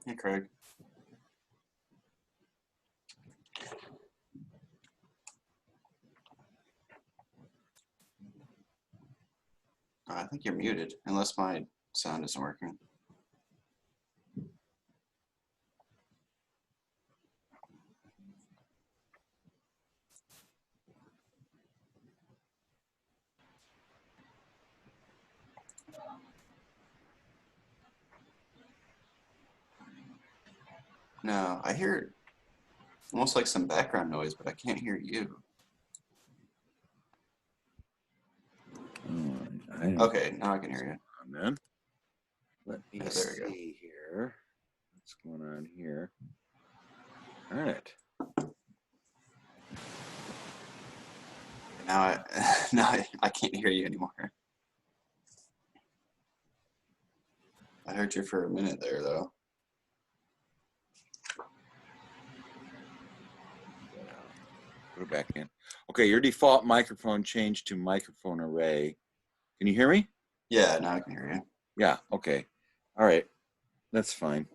Hey, Craig. I think you're muted, unless my sound isn't working. No, I hear almost like some background noise, but I can't hear you. Okay, now I can hear you. Then let me Yeah, there we go. see here. What's going on here? All right. Now I can't hear you anymore. I heard you for a minute there, though. Put it back in. Okay, your default microphone changed to microphone array. Can you hear me? Yeah, now I can hear you. Yeah, okay. All right. That's fine.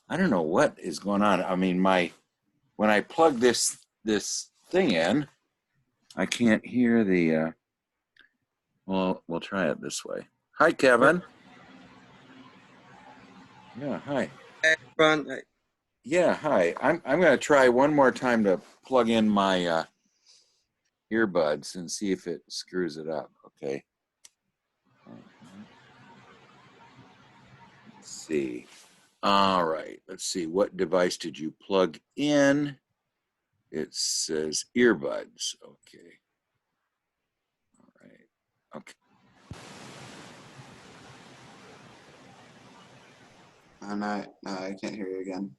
I don't know what is going on. I mean, when I plug this thing in, I can't hear the well, we'll try it this way. Hi, Kevin. Yeah, hi. Hey, Ron. Yeah, hi. I'm going to try one more time to plug in my earbuds and see if it screws it up. Okay. Let's see. All right. Let's see. What device did you plug in? It says earbuds. Okay. All right. Okay. No, I can't hear you again.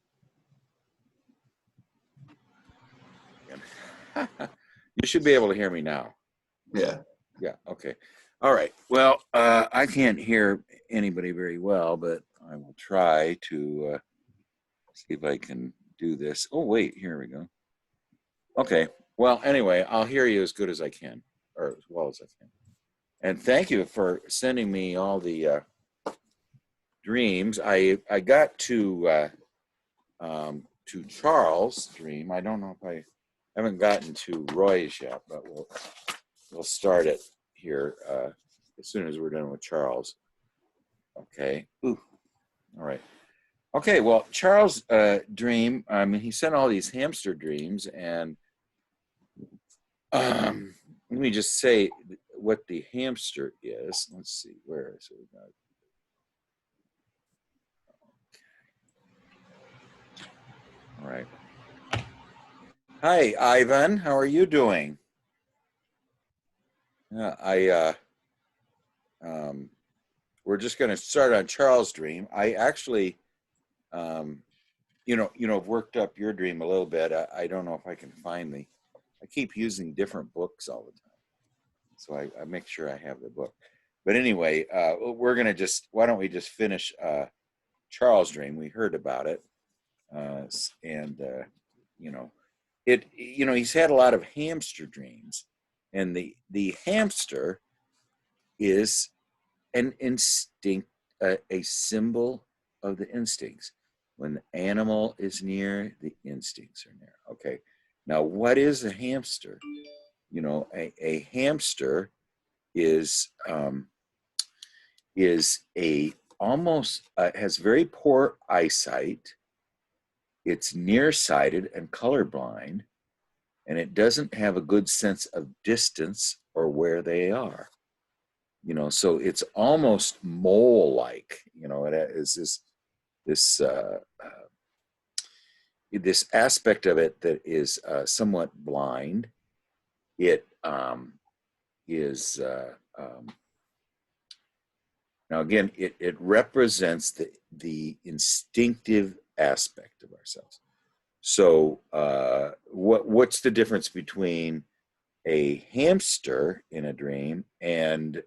You should be able to hear me now. Yeah. Yeah. Okay. All right. Well, I can't hear anybody very well, but I will try to see if I can do this. Oh, wait. Here we go. Okay. Well, anyway, I'll hear you as good as I can, or as well as I can. And thank you for sending me all the dreams. I got to Charles' dream. I don't know if I haven't gotten to Roy's yet, but we'll start it here as soon as we're done with Charles. Okay. Ooh. All right. Okay. Well, Charles' dream. I mean, he sent all these hamster dreams, and let me just say what the hamster is. Let's see. Where is it? All right. Hi, Ivan. How are you doing? Yeah, we're just going to start on Charles' dream. I actually, I've worked up your dream a little bit. I don't know if I can find I keep using different books all the time, so I make sure I have the book. But anyway, we're going to why don't we just finish Charles' dream? We heard about it, and you know, he's had a lot of hamster dreams, and the hamster is an instinct, a symbol of the instincts. When the animal is near, the instincts are near. Okay. Now, what is a hamster? A hamster is a almost has very poor eyesight. It's nearsighted and colorblind, and it doesn't have a good sense of distance or where they are. So it's almost mole-like. It is this aspect of it that is somewhat blind. It is now again, it represents the instinctive aspect of ourselves. So what's the difference between a hamster in a dream and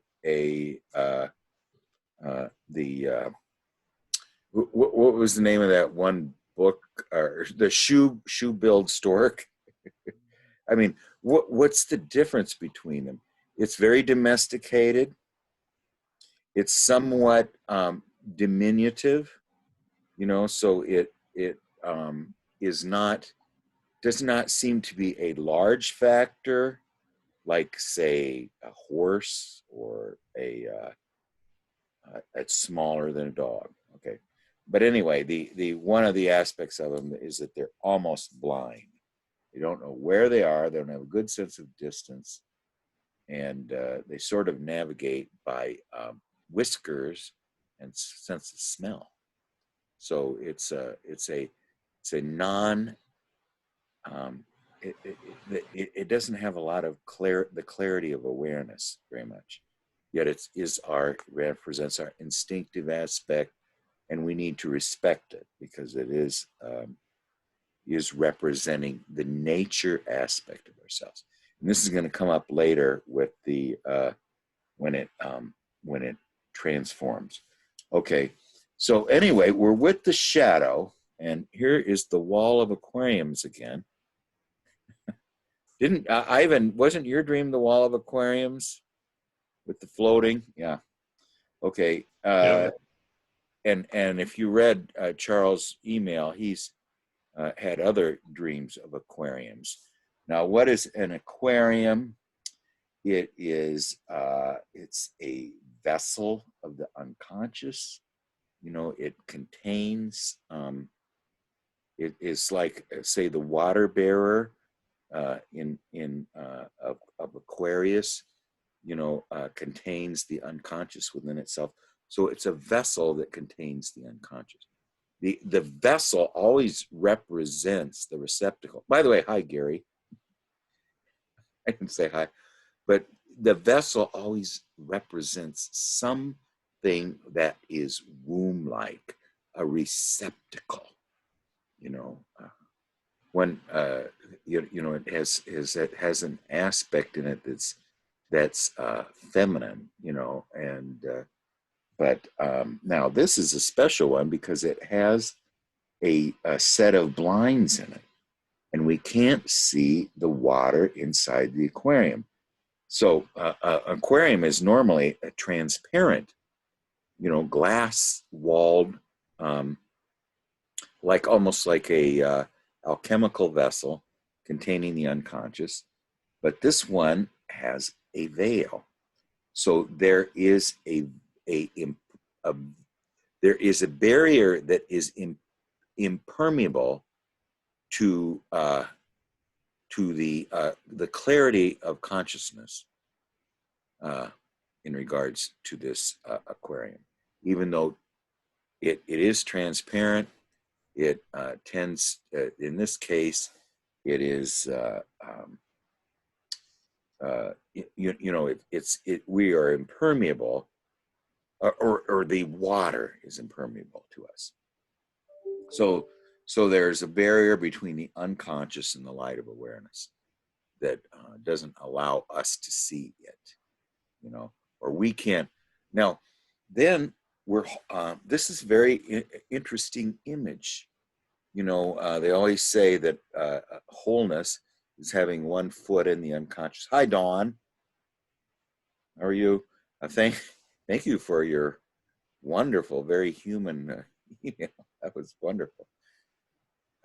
what was the name of that one book, or the shoe build stork? I mean, what's the difference between them? It's very domesticated. It's somewhat diminutive. So it is not, does not seem to be a large factor, like say a horse or it's smaller than a dog. Okay, but anyway, the one of the aspects of them is that they're almost blind. They don't know where they are. They don't have a good sense of distance, and they sort of navigate by whiskers and sense of smell. So it's a non it doesn't have a lot of the clarity of awareness very much. Yet it is our represents our instinctive aspect, and we need to respect it because it is representing the nature aspect of ourselves. And this is going to come up later with the when it transforms. Okay, so anyway, we're with the shadow, and here is the wall of aquariums again. Didn't Ivan? Wasn't your dream the wall of aquariums with the floating? Yeah. Okay. Yeah. And if you read Charles' email, he's had other dreams of aquariums. Now, what is an aquarium? It is it's a vessel of the unconscious. It contains. It is like, say, the water bearer of Aquarius. Contains the unconscious within itself. So it's a vessel that contains the unconscious. The vessel always represents the receptacle. By the way, hi, Gary. I didn't say hi. But the vessel always represents something that is womb-like, a receptacle. When it has an aspect in it that's feminine, and but now this is a special one because it has a set of blinds in it, and we can't see the water inside the aquarium. So aquarium is normally a transparent, glass walled, like almost like a alchemical vessel containing the unconscious, but this one has a veil. So there is a there is a barrier that is impermeable to the clarity of consciousness in regards to this aquarium. Even though it is transparent, it tends, in this case, it is we are impermeable, or the water is impermeable to us. So there's a barrier between the unconscious and the light of awareness that doesn't allow us to see it, or we can't. Now, then this is very interesting image. They always say that wholeness is having one foot in the unconscious. Hi, Dawn. How are you? Thank you for your wonderful, very human email. That was wonderful.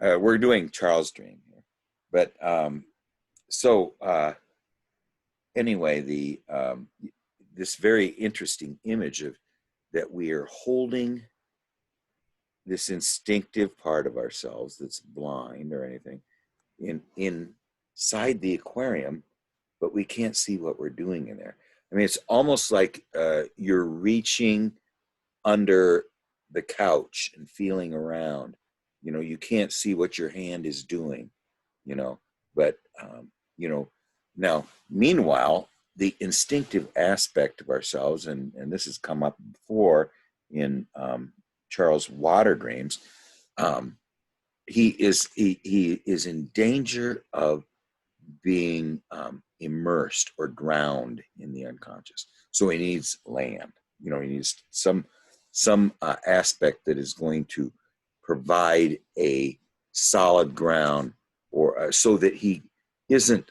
We're doing Charles' dream here, but anyway, this very interesting image of that we are holding this instinctive part of ourselves that's blind or anything inside the aquarium, but we can't see what we're doing in there. I mean, it's almost like you're reaching under the couch and feeling around. You can't see what your hand is doing, but now, meanwhile, the instinctive aspect of ourselves, and this has come up before in Charles' water dreams, he is in danger of being immersed or drowned in the unconscious. So he needs land. He needs some aspect that is going to provide a solid ground, or so that he isn't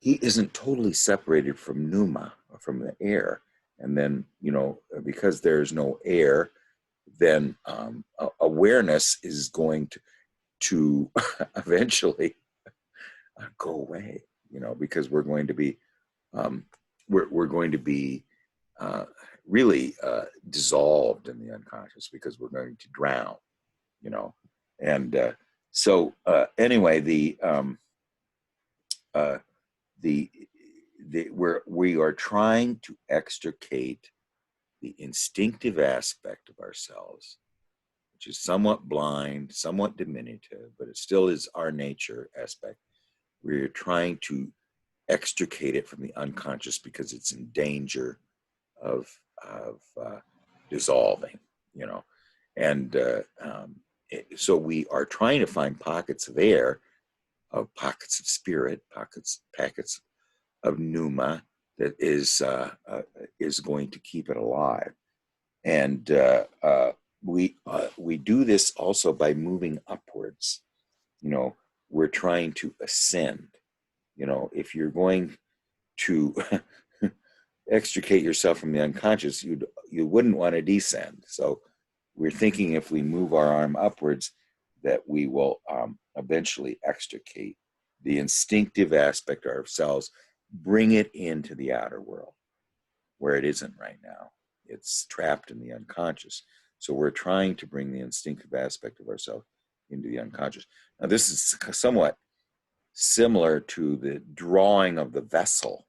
he isn't totally separated from pneuma, or from the air And then, because there's no air, then awareness is going to eventually go away, because we're going to be we're going to be really dissolved in the unconscious, because we're going to drown, and so anyway, we are trying to extricate the instinctive aspect of ourselves, which is somewhat blind, somewhat diminutive, but it still is our nature aspect. We're trying to extricate it from the unconscious because it's in danger of dissolving, and so we are trying to find pockets of air, pockets of spirit, packets of pneuma that is going to keep it alive, and we do this also by moving upwards. We're trying to ascend. If you're going to extricate yourself from the unconscious, you wouldn't want to descend. So we're thinking, if we move our arm upwards, that we will eventually extricate the instinctive aspect of ourselves, bring it into the outer world where it isn't right now. It's trapped in the unconscious. So we're trying to bring the instinctive aspect of ourselves into the unconscious. Now, this is somewhat similar to the drawing of the vessel.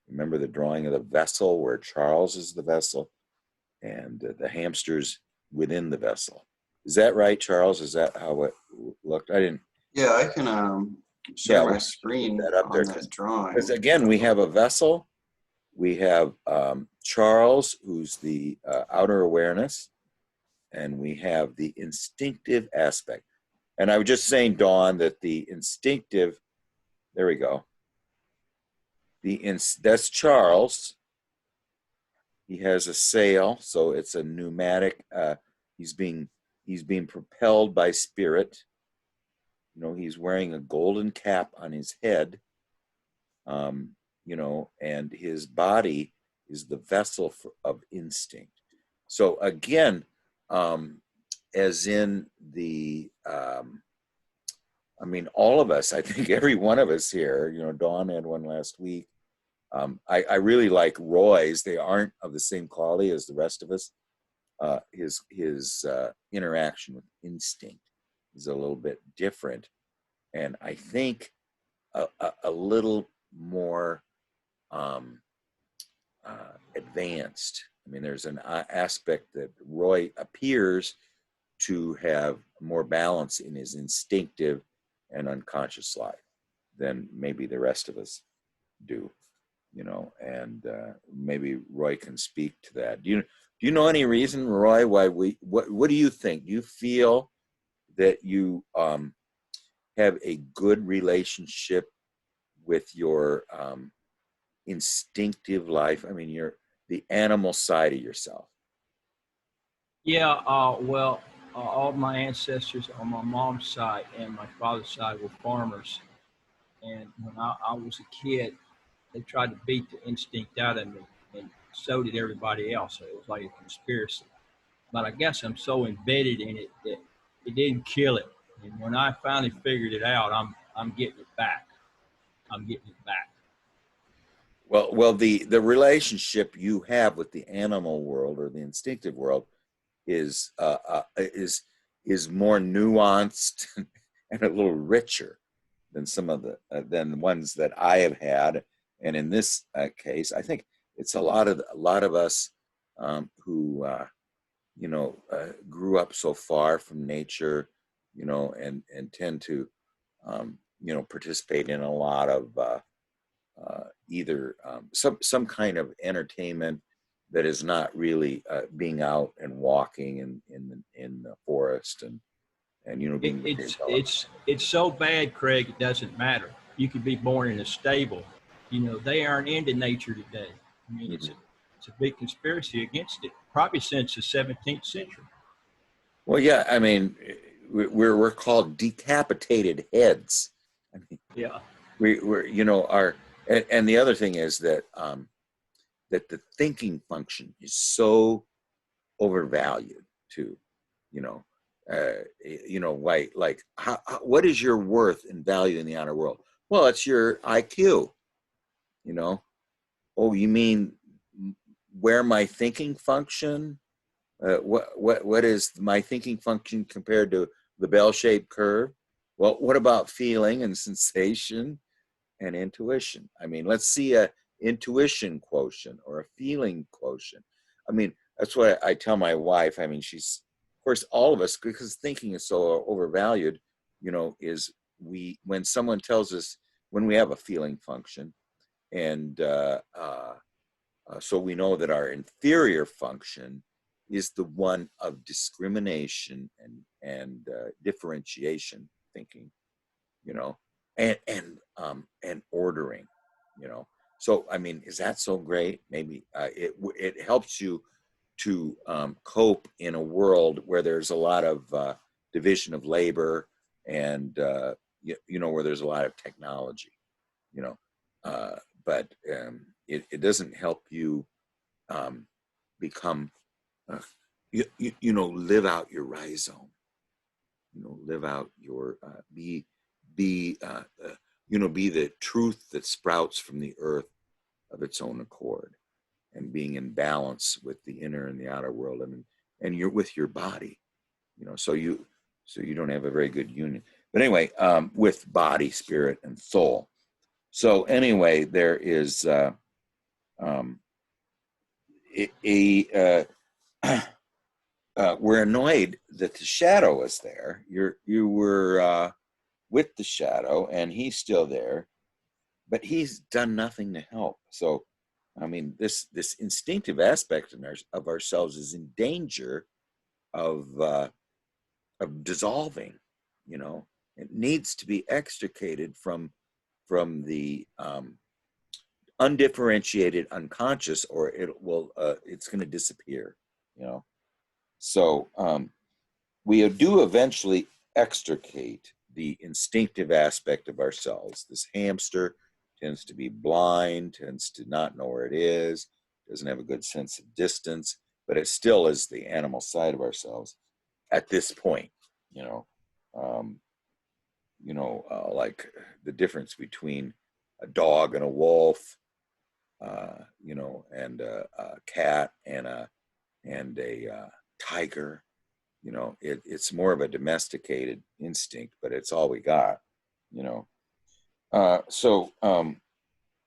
Remember the drawing of the vessel, where Charles is the vessel and the hamster's within the vessel. Is that right, Charles? Is that how it looked? I didn't. Yeah, I can share my screen that up on there, that drawing. because again, we have a vessel. We have Charles, who's the outer awareness, and we have the instinctive aspect. And I was just saying, Dawn, that the instinctive, there we go. That's Charles. He has a sail, so it's a pneumatic. He's being propelled by spirit. He's wearing a golden cap on his head. And his body is the vessel of instinct. So again, as in the, all of us, I think every one of us here, Dawn had one last week. I really like Roy's. They aren't of the same quality as the rest of us. His interaction with instinct is a little bit different, and I think a little more advanced. There's an aspect that Roy appears to have more balance in his instinctive and unconscious life than maybe the rest of us do. And maybe Roy can speak to that. Do you know any reason, Roy, why what do you think? Do you feel that you have a good relationship with your instinctive life? The animal side of yourself. Yeah, well, all my ancestors on my mom's side and my father's side were farmers. And when I was a kid, they tried to beat the instinct out of me, and so did everybody else. So it was like a conspiracy. But I guess I'm so embedded in it that it didn't kill it. And when I finally figured it out, I'm getting it back. I'm getting it back. Well, the relationship you have with the animal world or the instinctive world is more nuanced and a little richer than some of the ones that I have had. And in this case, I think it's a lot of us who grew up so far from nature, and tend to participate in a lot of either some kind of entertainment that is not really being out and walking in the forest and being it's so bad, Craig. It doesn't matter. You could be born in a stable. They aren't into nature today. It's a big conspiracy against it, probably since the 17th century. Well, yeah, we're called decapitated heads. Yeah. We're and the other thing is that that the thinking function is so overvalued too. You know, like what is your worth and value in the outer world? Well, it's your IQ. You know, oh, you mean where my thinking function? What is my thinking function compared to the bell-shaped curve? Well, what about feeling and sensation and intuition? I mean, let's see a intuition quotient or a feeling quotient. I mean, that's what I tell my wife. I mean, she's, of course, all of us, because thinking is so overvalued, you know, is when someone tells us, when we have a feeling function, and so we know that our inferior function is the one of discrimination and differentiation thinking, you know, and ordering, you know. So I mean, is that so great? Maybe it helps you to cope in a world where there's a lot of division of labor and you know, where there's a lot of technology, you know, but it doesn't help you become you know, live out your rhizome, you know, live out your be you know, be the truth that sprouts from the earth of its own accord, and being in balance with the inner and the outer world, and you're with your body, you know, so you don't have a very good union, but anyway, with body, spirit, and soul. So anyway, there is we're annoyed that the shadow is there. You were with the shadow, and he's still there, but he's done nothing to help. So, I mean, this instinctive aspect of ourselves is in danger of dissolving. You know, it needs to be extricated from the undifferentiated unconscious, or it's going to disappear. You know, so we do eventually extricate the instinctive aspect of ourselves. This hamster tends to be blind, tends to not know where it is, doesn't have a good sense of distance, but it still is the animal side of ourselves at this point, you know. Like the difference between a dog and a wolf, you know, and a cat and a tiger. You know, it's more of a domesticated instinct, but it's all we got, you know.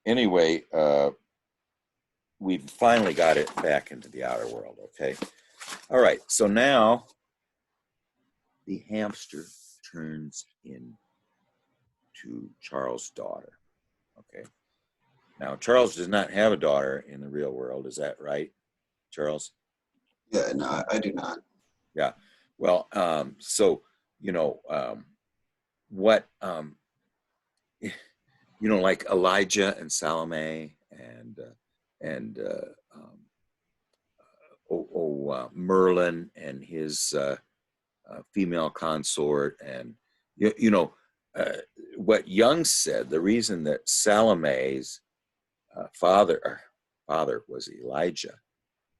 Anyway, we've finally got it back into the outer world, okay? All right, so now the hamster turns into Charles' daughter, okay? Now, Charles does not have a daughter in the real world, is that right, Charles? Yeah, no, I do not. Yeah. Well, so, you know, what, you know, like Elijah and Salome and Merlin and his female consort, and you know, what Jung said. The reason that Salome's father was Elijah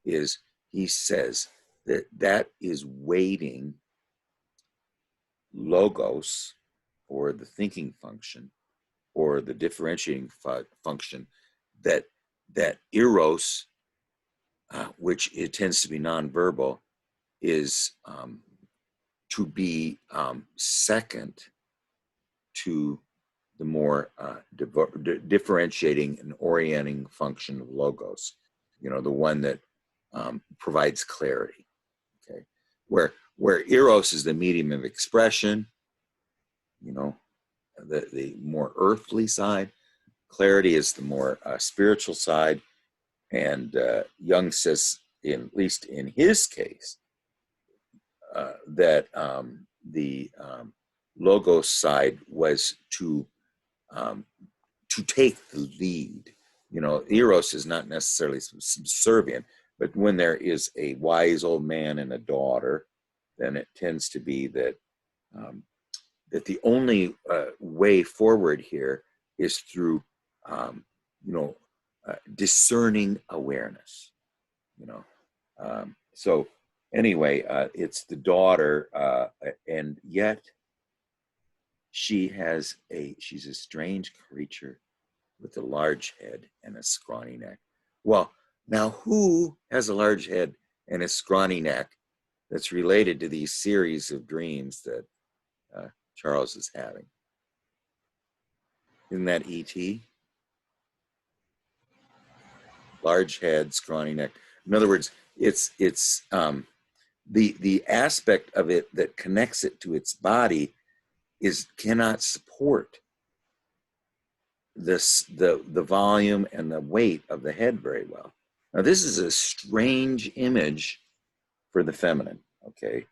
is, he says that is waiting logos, or the thinking function, or the differentiating function, that eros, which it tends to be nonverbal, is to be second to the more differentiating and orienting function of logos. You know, the one that provides clarity. Okay, where eros is the medium of expression. You know, the more earthly side. Clarity is the more spiritual side. And Jung says, at least in his case, that the logos side was to take the lead. You know, eros is not necessarily subservient, but when there is a wise old man and a daughter, then it tends to be that that the only way forward here is through, you know, discerning awareness, you know. So anyway, it's the daughter, and yet she's a strange creature with a large head and a scrawny neck. Well, now who has a large head and a scrawny neck that's related to these series of dreams that Charles is having? Isn't that E.T.? Large head, scrawny neck. In other words, it's the aspect of it that connects it to its body cannot support the volume and the weight of the head very well. Now, this is a strange image for the feminine, okay?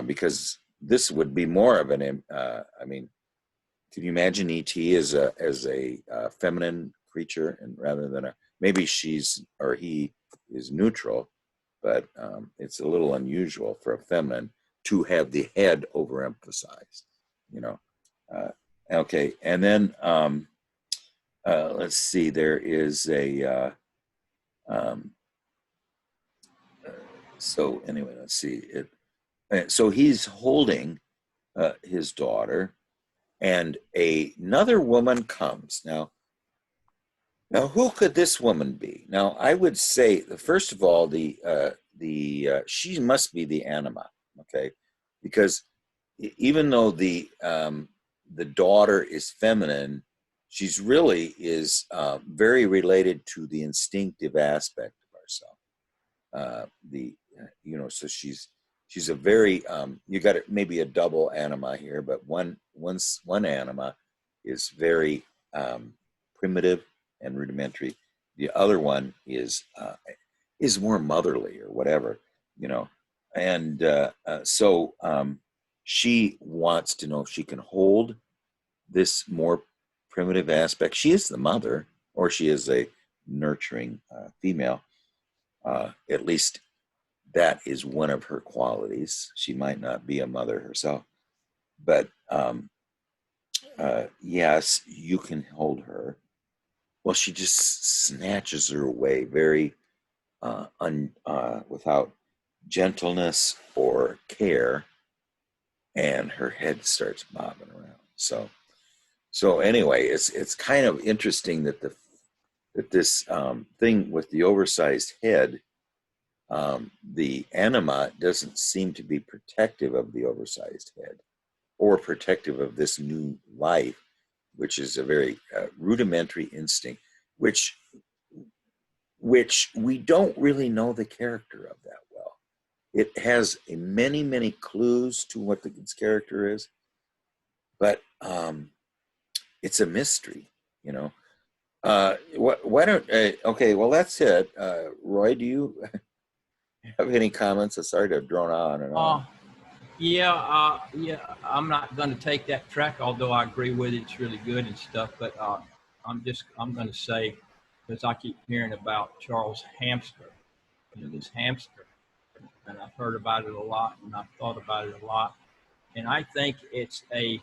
Because this would be more of an, I mean, can you imagine E.T. as a feminine creature, and rather than maybe she's or he is neutral, but it's a little unusual for a feminine to have the head overemphasized, you know. Okay, and then let's see, there is a, so anyway, let's see. So he's holding his daughter, and another woman comes. Now, who could this woman be? Now, I would say, first of all, she must be the anima, okay? Because even though the daughter is feminine, she's really is very related to the instinctive aspect of ourselves. So she's a very you got maybe a double anima here, but one anima is very primitive and rudimentary. The other one is more motherly or whatever, you know. And so she wants to know if she can hold this more primitive aspect. She is the mother, or she is a nurturing female. At least that is one of her qualities. She might not be a mother herself, but yes, you can hold her. Well, she just snatches her away very without gentleness or care, and her head starts bobbing around. So anyway, it's kind of interesting that this thing with the oversized head, the anima doesn't seem to be protective of the oversized head or protective of this new life, which is a very rudimentary instinct, which we don't really know the character of that well. It has many clues to what its character is, but it's a mystery, you know. Why don't? Okay, well that's it. Roy, do you have any comments? I'm sorry to have drawn on and on. Yeah, I'm not going to take that track, although I agree with it. It's really good and stuff. But I'm going to say, because I keep hearing about Charles Hamster, this hamster, and I've heard about it a lot, and I've thought about it a lot, and I think it's a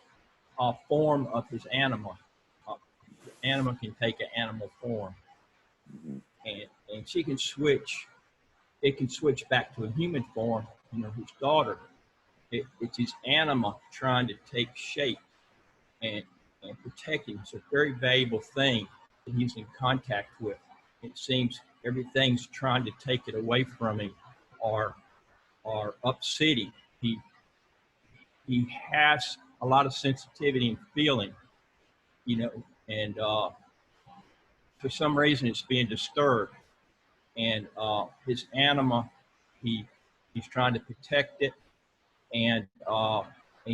form of his anima. The anima can take an animal form, and she can switch. It can switch back to a human form. His daughter. It's his anima trying to take shape and protect him. It's a very valuable thing that he's in contact with. It seems everything's trying to take it away from him or upset him. He has a lot of sensitivity and feeling, and for some reason it's being disturbed. And his anima, he's trying to protect it and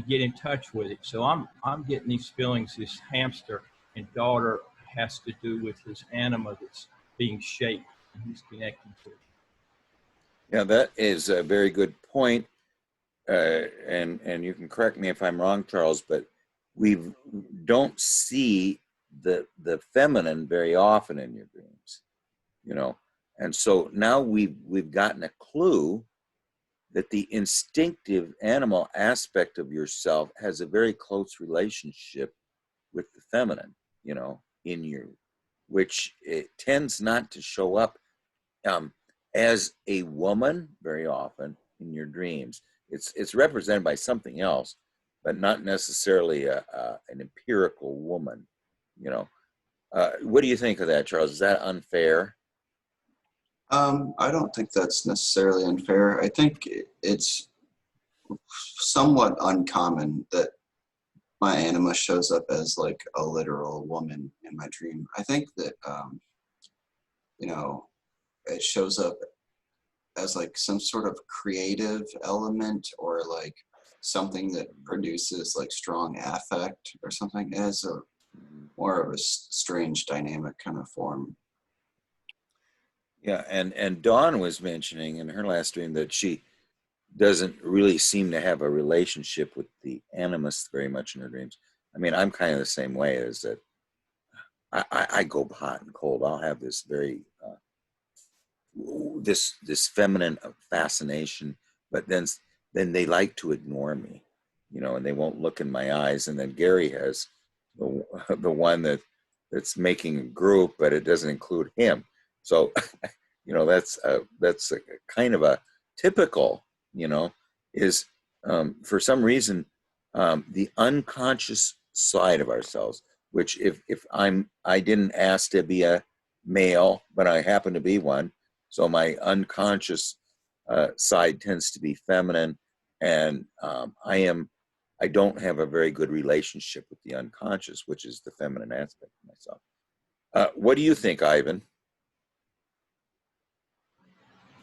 get in touch with it. So I'm getting these feelings. This hamster and daughter has to do with his anima that's being shaped, and he's connecting to it. Yeah, that is a very good point. And you can correct me if I'm wrong, Charles, but we don't see the feminine very often in your dreams, And so now we've gotten a clue that the instinctive animal aspect of yourself has a very close relationship with the feminine, in which it tends not to show up as a woman very often in your dreams. It's represented by something else, but not necessarily an empirical woman. You know, what do you think of that, Charles? Is that unfair? I don't think that's necessarily unfair. I think it's somewhat uncommon that my anima shows up as like a literal woman in my dream. I think that, you know, it shows up as like some sort of creative element or like something that produces like strong affect or something. It has a more of a strange dynamic kind of form. Yeah, and Dawn was mentioning in her last dream that she doesn't really seem to have a relationship with the animus very much in her dreams. I mean, I'm kind of the same way, is that I go hot and cold. I'll have this very this feminine fascination, but then they like to ignore me, you know, and they won't look in my eyes. And then Gary has the one that's making a group, but it doesn't include him. So, you know, that's a kind of a typical, you know, is for some reason the unconscious side of ourselves, which if I didn't ask to be a male, but I happen to be one, so my unconscious side tends to be feminine, and I don't have a very good relationship with the unconscious, which is the feminine aspect of myself. What do you think, Ivan?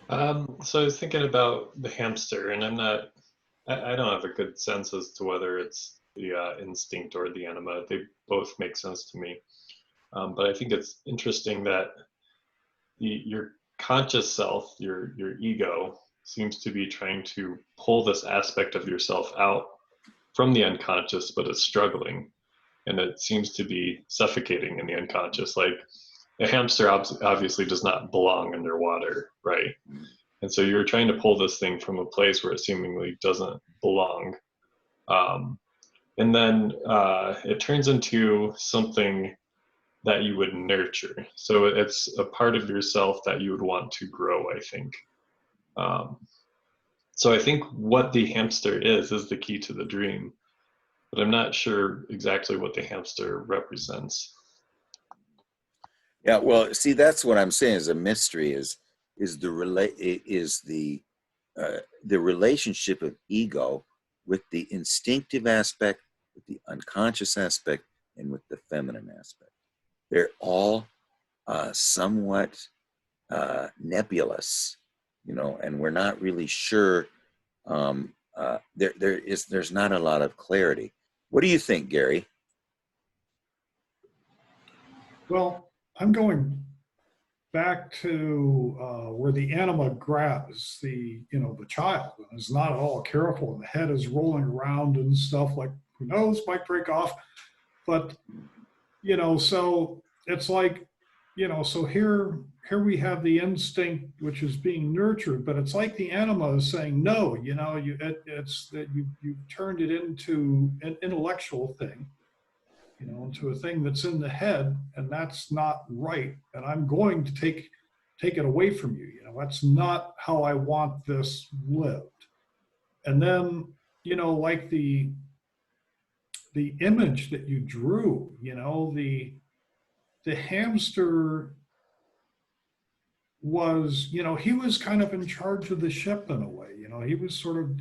So I was thinking about the hamster, and I don't have a good sense as to whether it's the instinct or the anima. They both make sense to me. But I think it's interesting that your conscious self, your ego, seems to be trying to pull this aspect of yourself out from the unconscious, but it's struggling, and it seems to be suffocating in the unconscious. Like a hamster obviously does not belong underwater, right? And so you're trying to pull this thing from a place where it seemingly doesn't belong. And then it turns into something that you would nurture. So it's a part of yourself that you would want to grow, I think. So I think what the hamster is the key to the dream, but I'm not sure exactly what the hamster represents. Yeah, well, see, that's what I'm saying is a mystery is the relationship of ego with the instinctive aspect, with the unconscious aspect, and with the feminine aspect. They're all somewhat nebulous, you know, and we're not really sure. There's not a lot of clarity. What do you think, Gary? Well, I'm going back to where the anima grabs the child and is not at all careful, and the head is rolling around and stuff, like, who knows, might break off. But so it's like, so here we have the instinct which is being nurtured, but it's like the anima is saying no. It's that you've turned it into an intellectual thing, into a thing that's in the head, and that's not right. And I'm going to take it away from you. That's not how I want this lived. And then, like the image that you drew, the hamster was, he was kind of in charge of the ship in a way. He was sort of,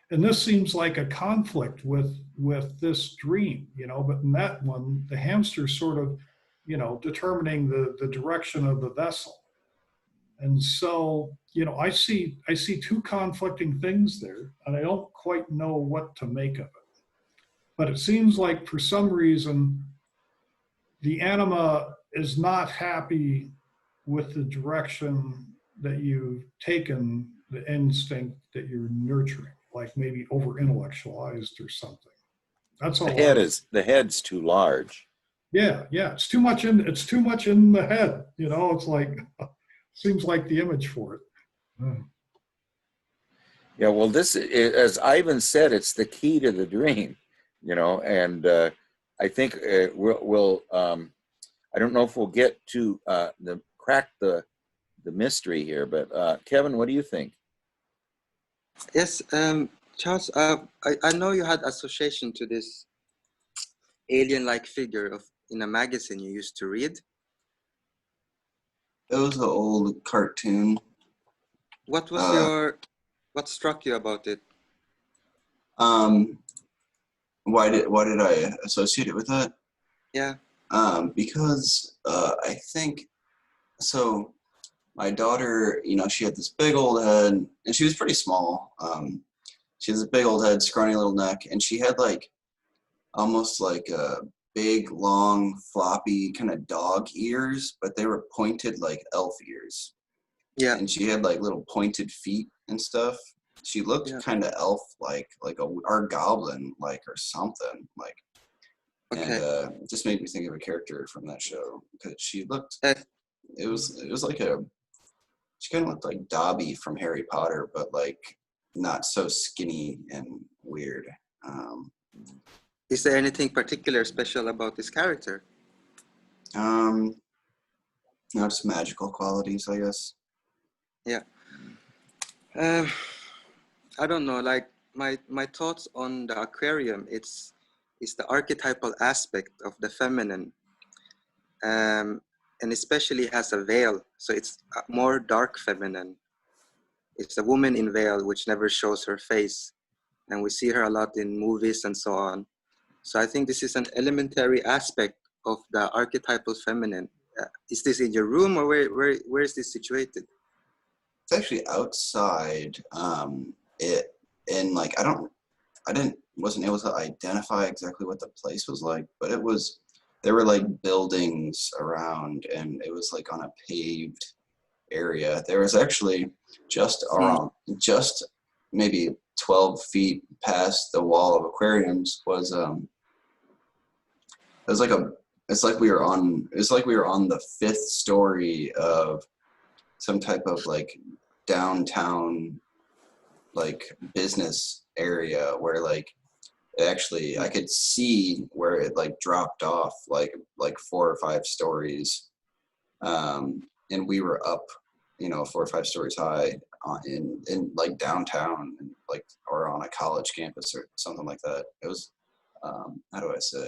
and this seems like a conflict with this dream, but in that one, the hamster's sort of, determining the direction of the vessel. And so, I see two conflicting things there, and I don't quite know what to make of it. But it seems like for some reason, the anima is not happy with the direction that you've taken the instinct that you're nurturing, like maybe over intellectualized or something. That's all. The head's too large. Yeah, it's too much in the head. It's like, seems like the image for it. Yeah, well, this, as Ivan said, it's the key to the dream, and I think we'll I don't know if we'll get to crack the mystery here, but Kevin, what do you think? Yes, Charles, I know you had association to this alien-like figure in a magazine you used to read. It was an old cartoon. What was what struck you about it? Why did I associate it with that? Yeah. Because I think so. My daughter, she had this big old head, and she was pretty small. She has a big old head, scrawny little neck, and she had like almost like a big, long, floppy kind of dog ears, but they were pointed like elf ears. Yeah. And she had like little pointed feet and stuff. She looked kind of elf-like, like or goblin-like or something like. Okay. And it just made me think of a character from that show because she looked. It was like she kind of looked like Dobby from Harry Potter, but like not so skinny and weird. Is there anything particular special about this character? Just magical qualities, I guess. Yeah. I don't know. Like my thoughts on the aquarium, it's the archetypal aspect of the feminine, and especially has a veil, so it's more dark feminine. It's a woman in veil which never shows her face, and we see her a lot in movies and so on. So I think this is an elementary aspect of the archetypal feminine. Is this in your room, or where is this situated? It's actually outside. Wasn't able to identify exactly what the place was like, but there were like buildings around, and it was like on a paved area. There was actually just maybe 12 feet past the wall of aquariums was it's like we were on the 5th story of some type of like downtown like business area where like actually I could see where it like dropped off like 4 or 5 stories, and we were up 4 or 5 stories high in like downtown, like, or on a college campus or something like that. It was how do I say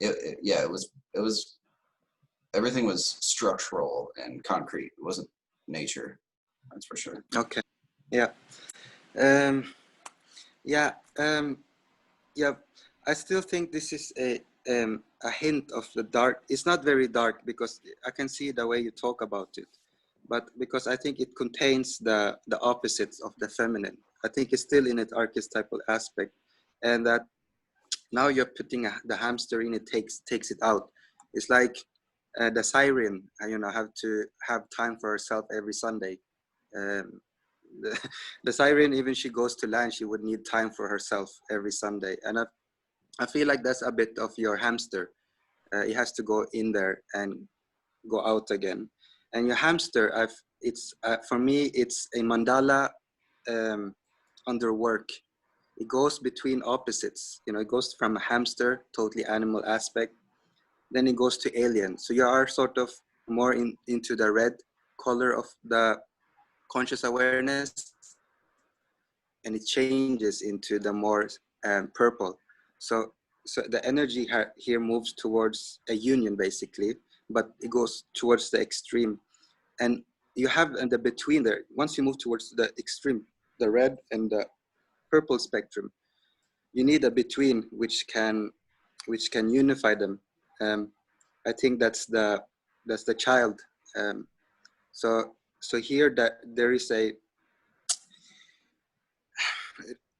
it was everything was structural and concrete. It wasn't nature, that's for sure. Okay. Yeah. Um, yeah. Yeah. I still think this is a hint of the dark. It's not very dark because I can see the way you talk about it, but because I think it contains the opposites of the feminine. I think it's still in its archetypal aspect, and that now you're putting the hamster in, it takes it out. It's like the siren, have to have time for herself every Sunday. Um, the siren, even she goes to land, she would need time for herself every Sunday. And I feel like that's a bit of your hamster. It has to go in there and go out again. And your hamster, for me, it's a mandala under work. It goes between opposites. It goes from a hamster, totally animal aspect, then it goes to alien. So you are sort of more into the red color of the conscious awareness, and it changes into the more purple. So the energy here moves towards a union basically, but it goes towards the extreme. And you have in the between there, once you move towards the extreme, the red and the purple spectrum, you need a between which can unify them. I think that's the child. So here that there is a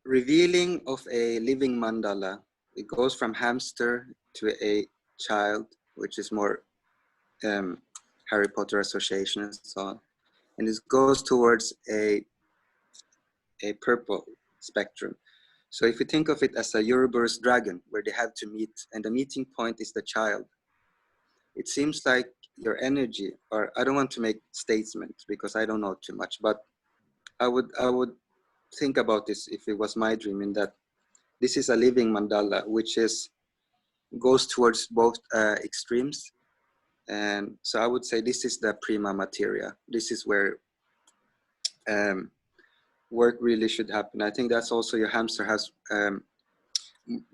revealing of a living mandala. It goes from hamster to a child, which is more Harry Potter association and so on, and it goes towards a purple spectrum. So if you think of it as a Ouroboros dragon, where they have to meet, and the meeting point is the child, it seems like your energy, or I don't want to make statements because I don't know too much, but I would think about this if it was my dream, in that this is a living mandala, which is goes towards both extremes. And so I would say this is the prima materia. This is where work really should happen. I think that's also your hamster has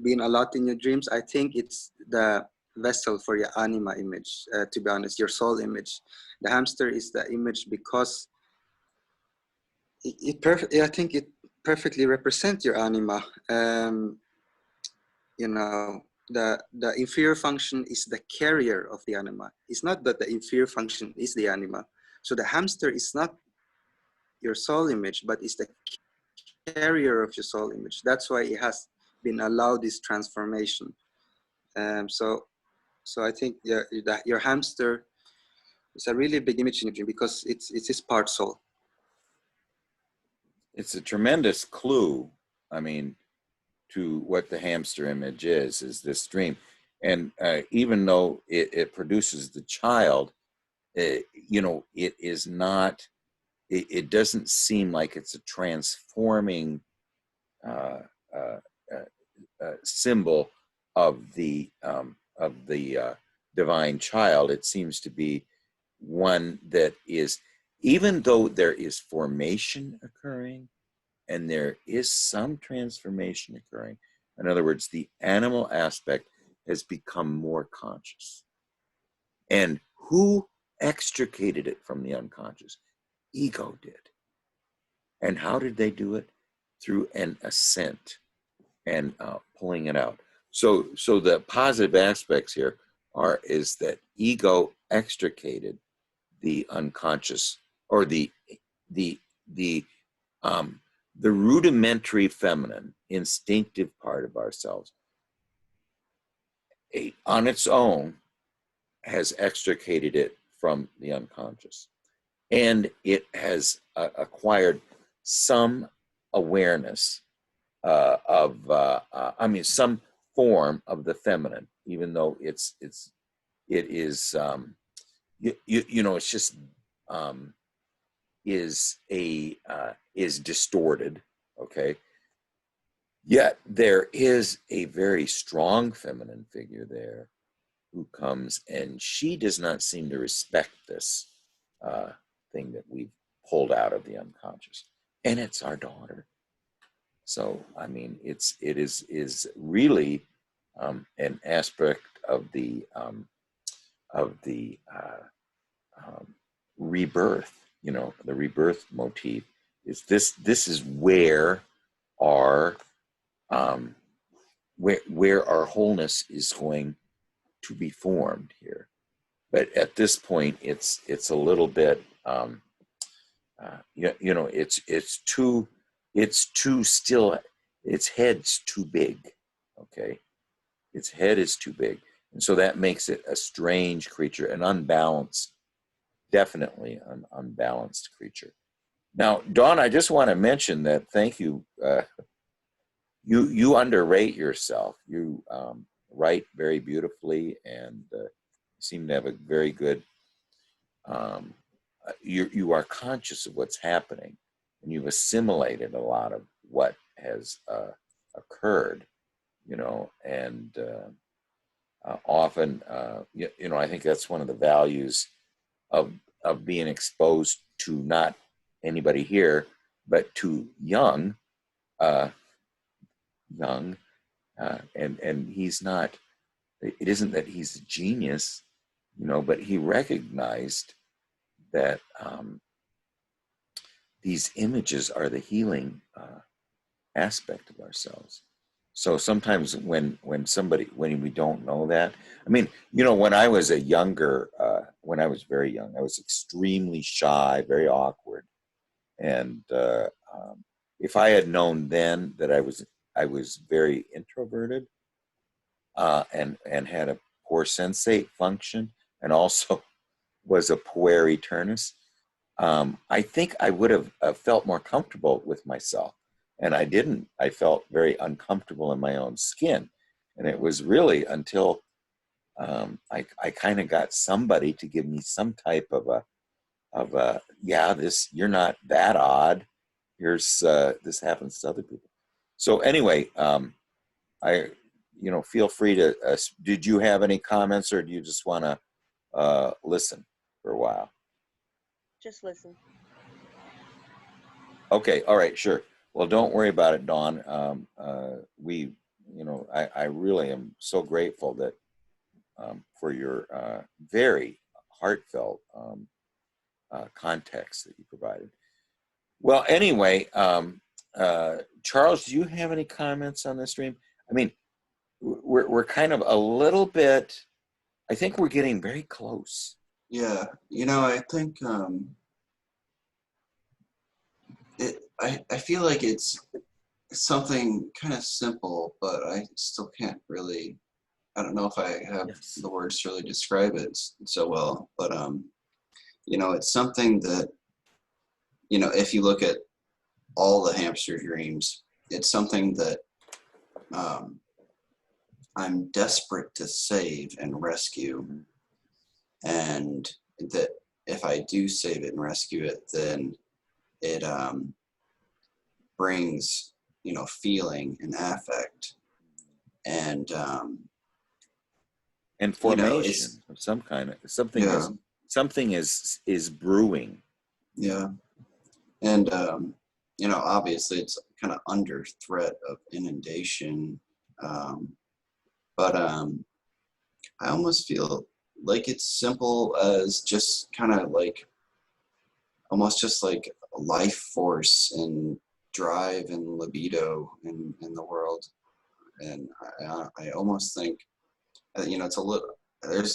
been a lot in your dreams. I think it's the vessel for your anima image, to be honest, your soul image. The hamster is the image because I think it perfectly represents your anima. You know, the inferior function is the carrier of the anima. It's not that the inferior function is the anima. So the hamster is not your soul image, but it's the carrier of your soul image. That's why it has been allowed this transformation. So I think your hamster is a really big image in your dream because it's his part soul. It's a tremendous clue, I mean, to what the hamster image is this dream. And even though it produces the child, you know, it is not, it doesn't seem like it's a transforming symbol of the divine child. It seems to be one that is, even though there is formation occurring and there is some transformation occurring, in other words, the animal aspect has become more conscious. And who extricated it from the unconscious? Ego did. And how did they do it? Through an ascent and pulling it out. So the positive aspects here is that ego extricated the unconscious, or the rudimentary feminine instinctive part of ourselves on its own has extricated it from the unconscious, and it has acquired some awareness some form of the feminine, even though it is it's just is distorted. Okay, yet there is a very strong feminine figure there who comes, and she does not seem to respect this thing that we've pulled out of the unconscious, and it's our daughter. So I mean, it is really an aspect of the rebirth. You know, the rebirth motif is this. This is where our where our wholeness is going to be formed here. But at this point, it's a little bit it's too still. Its head's too big. Okay, its head is too big, and so that makes it a strange creature, an unbalanced, definitely an unbalanced creature. Now, Dawn, I just want to mention that. Thank you. You underrate yourself. You write very beautifully, and seem to have a very good. You are conscious of what's happening, and you've assimilated a lot of what has occurred. You know, and often, I think that's one of the values of being exposed to not anybody here, but to young, and he's not. It isn't that he's a genius, but he recognized that these images are the healing aspect of ourselves. So sometimes when we don't know that, I mean, when I was when I was very young, I was extremely shy, very awkward. And if I had known then that I was very introverted and had a poor sensate function, and also was a puer aeternus, I think I would have felt more comfortable with myself. And I didn't. I felt very uncomfortable in my own skin. And it was really until I kind of got somebody to give me some type of you're not that odd. Here's this happens to other people. So anyway, you know, feel free to, did you have any comments, or do you just want to listen for a while? Just listen. Okay, all right, sure. Well, don't worry about it, Dawn. We, you know, I really am so grateful that for your very heartfelt context that you provided. Well, anyway, Charles, do you have any comments on this stream? I mean, we're kind of a little bit, I think we're getting very close. Yeah, you know, I think I feel like it's something kind of simple, but I still can't really, I don't know if I have Yes. the words to really describe it so well, but you know, it's something that, you know, if you look at all the hamster dreams, it's something that I'm desperate to save and rescue, and that if I do save it and rescue it, then it brings, you know, feeling and affect, and you know, formation it's, of some kind, of yeah, something is brewing. yeah, and you know, obviously it's kind of under threat of inundation, but I almost feel like it's simple as just kind of like almost just like a life force and drive and libido in the world. And I almost think, you know, it's a little, it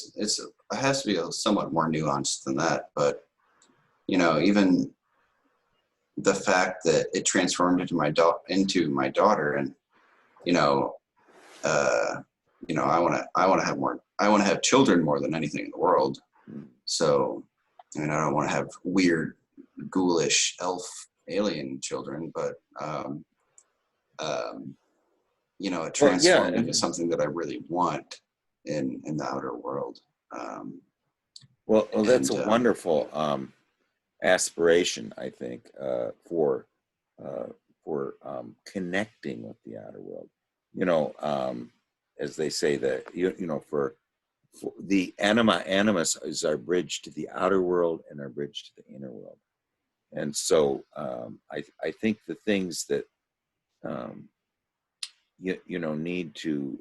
has to be somewhat more nuanced than that. But, you know, even the fact that it transformed into my daughter, and, you know, uh, you know, I want to have more, I want to have children more than anything in the world. So, I mean, I don't want to have weird, ghoulish elf alien children, but you know, it Well, yeah, transformed into something that I really want in the outer world. well, that's And a wonderful aspiration, I think, for connecting with the outer world. You know, as they say that you know, for the animus is our bridge to the outer world and our bridge to the inner world. And so I think the things that you know need to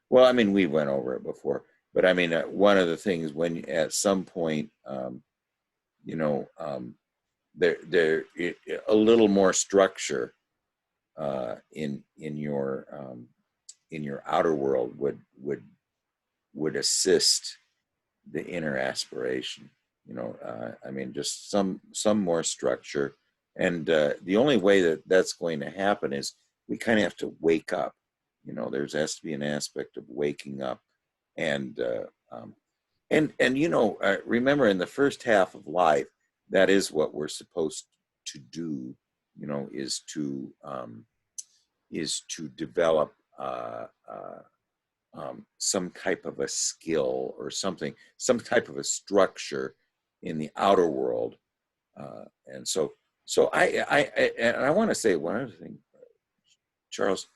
well, I mean, we went over it before, but I mean, one of the things when at some point you know there a little more structure in your outer world would assist the inner aspiration. You know, I mean, just some more structure, and the only way that that's going to happen is we kind of have to wake up. You know, there has to be an aspect of waking up, and you know, remember in the first half of life, that is what we're supposed to do. You know, is to develop some type of a skill or something, some type of a structure in the outer world. And so I want to say one other thing, Charles,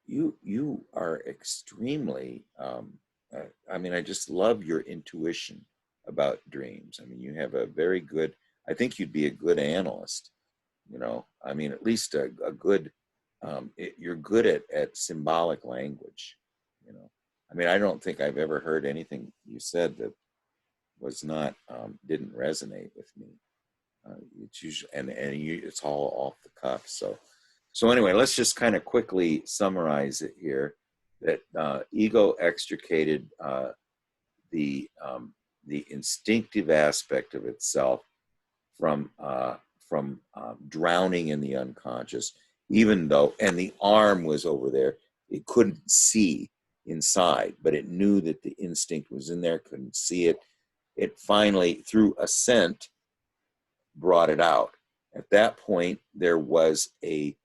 you are extremely, I mean, I just love your intuition about dreams. I mean, you have a very good, I think you'd be a good analyst, you know, I mean, at least a good, you're good at symbolic language, you know. I mean, I don't think I've ever heard anything you said that was not, didn't resonate with me. It's usually, it's all off the cuff. So anyway, let's just kind of quickly summarize it here. That ego extricated the instinctive aspect of itself from drowning in the unconscious, even though, and the arm was over there, it couldn't see inside, but it knew that the instinct was in there, couldn't see it. It finally, through ascent, brought it out. At that point, there was a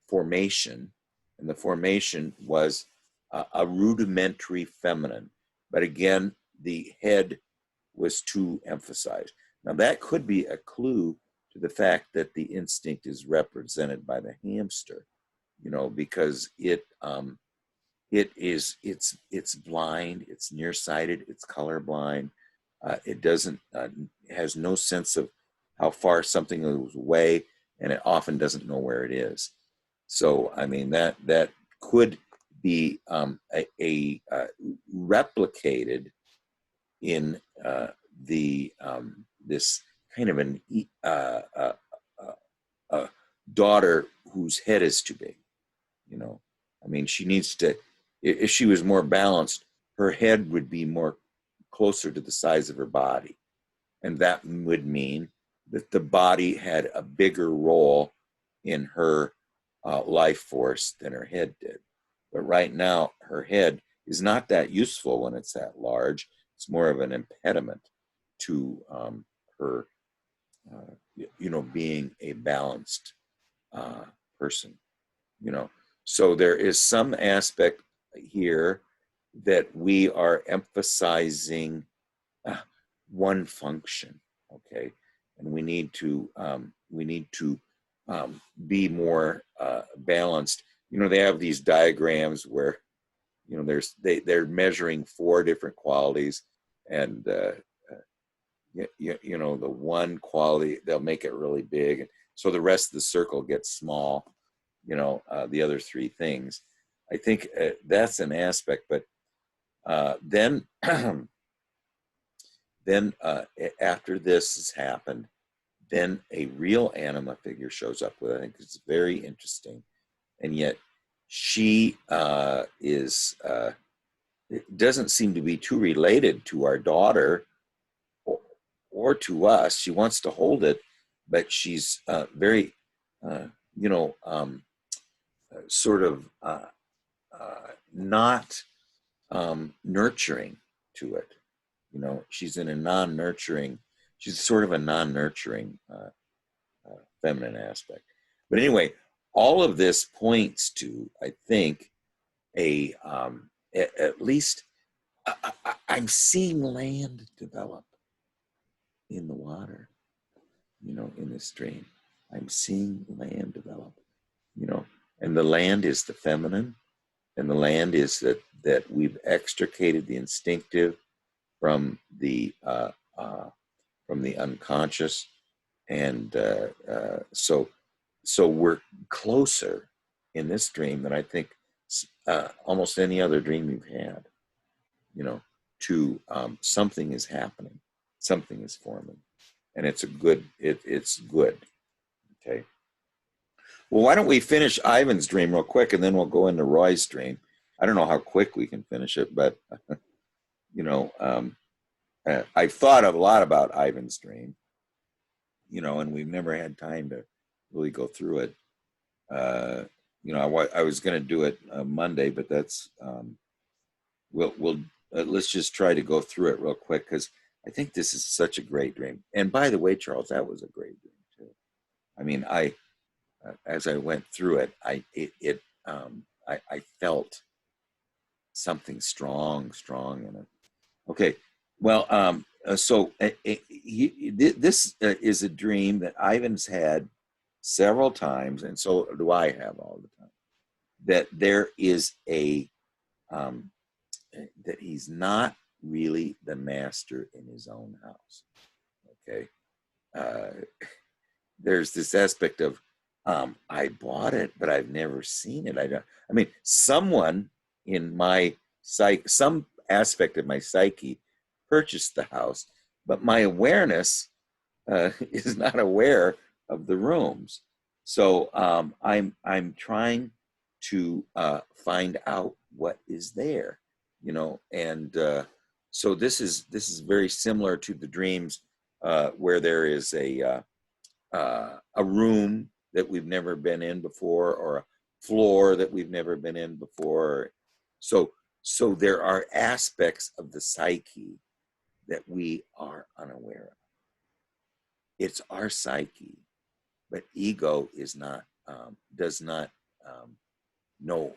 formation, and the formation was a rudimentary feminine. But again, the head was too emphasized. Now, that could be a clue to the fact that the instinct is represented by the hamster, you know, because it it's blind, it's nearsighted, it's colorblind. It doesn't has no sense of how far something is away, and it often doesn't know where it is. So I mean that could be replicated in this kind of a daughter whose head is too big. You know, I mean, she needs to. If she was more balanced, her head would be more closer to the size of her body, and that would mean that the body had a bigger role in her life force than her head did. But right now, her head is not that useful when it's that large. It's more of an impediment to her, being a balanced person. So there is some aspect here that we are emphasizing one function, okay, and we need to be more balanced. They have these diagrams where they're measuring 4 different qualities, and the one quality they'll make it really big, so the rest of the circle gets small. The other 3 things. I think that's an aspect, but then then after this has happened, then a real anima figure shows up with. I think it's very interesting, and yet she doesn't seem to be too related to our daughter or to us. She wants to hold it, but she's very, sort of not nurturing to it. She's in a non-nurturing. She's sort of a non-nurturing feminine aspect. But anyway, all of this points to, I think, at least I'm seeing land develop in the water. In this dream, I'm seeing land develop. And the land is the feminine, and the land is that we've extricated the instinctive from the unconscious, and so we're closer in this dream than I think almost any other dream you've had. To something is happening, something is forming, and it's good. Okay. Well, why don't we finish Ivan's dream real quick, and then we'll go into Roy's dream. I don't know how quick we can finish it, but I've thought a lot about Ivan's dream, and we've never had time to really go through it. I was going to do it Monday, but that's we'll let's just try to go through it real quick, because I think this is such a great dream. And by the way, Charles, that was a great dream too. I mean, as I went through it, I felt something strong in it. Okay, well, so this is a dream that Ivan's had several times, and so do I have all the time. That there is that he's not really the master in his own house. Okay, there's this aspect of I bought it, but I've never seen it. I mean, someone in my some aspect of my psyche purchased the house, but my awareness is not aware of the rooms. So I'm trying to find out what is there, and so this is very similar to the dreams where there is a room that we've never been in before, or a floor that we've never been in before. So there are aspects of the psyche that we are unaware of. It's our psyche, but ego is not, does not know,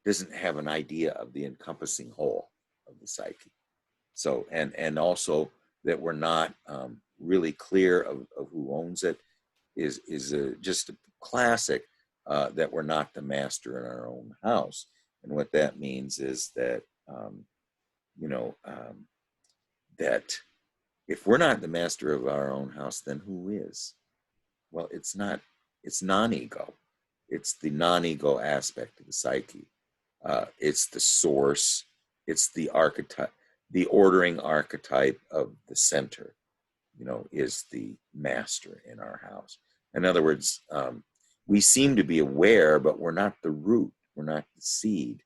doesn't have an idea of the encompassing whole of the psyche. So, and also that we're not really clear of who owns it is just a classic that we're not the master in our own house. And what that means is that, you know, that if we're not the master of our own house, then who is? Well, it's not, it's non-ego. It's the non-ego aspect of the psyche. It's the source. It's the archetype, the ordering archetype of the center, you know, is the master in our house. In other words, we seem to be aware, but we're not the root. We're not the seed.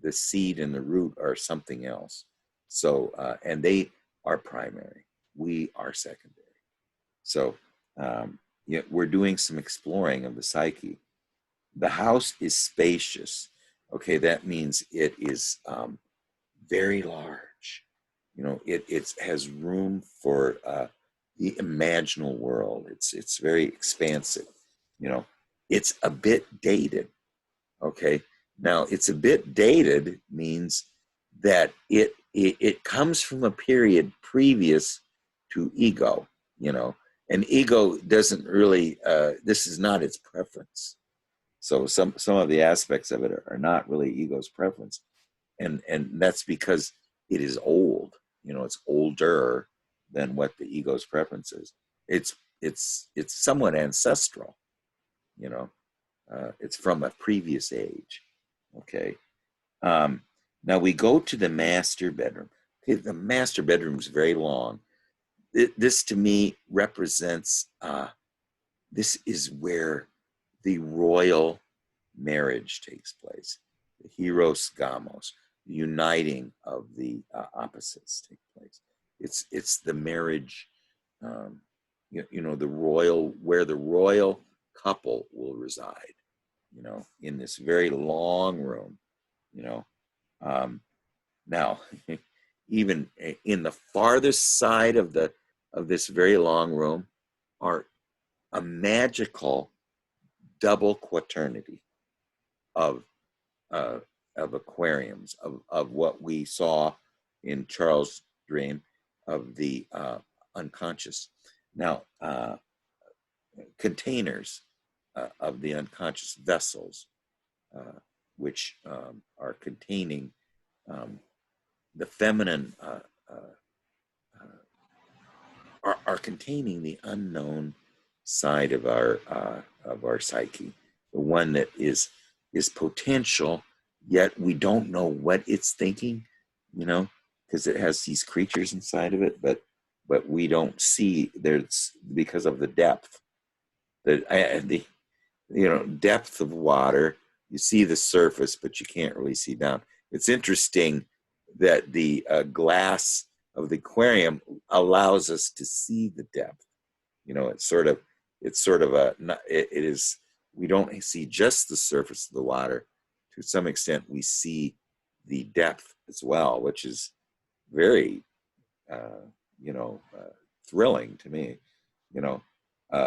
The seed and the root are something else. So, and they are primary. We are secondary. So, yeah, we're doing some exploring of the psyche. The house is spacious. Okay, that means it is very large. You know, it has room for the imaginal world. It's very expansive. You know, it's a bit dated. Okay, now it's a bit dated means that it comes from a period previous to ego. You know, and ego doesn't really. This is not its preference. So some of the aspects of it are not really ego's preference, and that's because it is old. You know, it's older than what the ego's preference is. It's somewhat ancestral. You know, it's from a previous age. Okay. Now we go to the master bedroom. Okay, the master bedroom is very long. This to me represents. This is where the royal marriage takes place. The heros gamos, the uniting of the opposites take place. It's the marriage, you know, the royal, where the royal couple will reside, you know, in this very long room, you know. Now, even in the farthest side of this very long room are a magical double quaternity of aquariums, of what we saw in Charles' dream of the unconscious. Now, containers of the unconscious vessels, which are containing the feminine, are containing the unknown side of our psyche, the one that is potential, yet we don't know what it's thinking, you know, because it has these creatures inside of it, but we don't see. There's, because of the depth, the you know, depth of water. You see the surface, but you can't really see down. It's interesting that the glass of the aquarium allows us to see the depth. You know, it's sort of it is, we don't see just the surface of the water. To some extent, we see the depth as well, which is very, you know, thrilling to me, you know,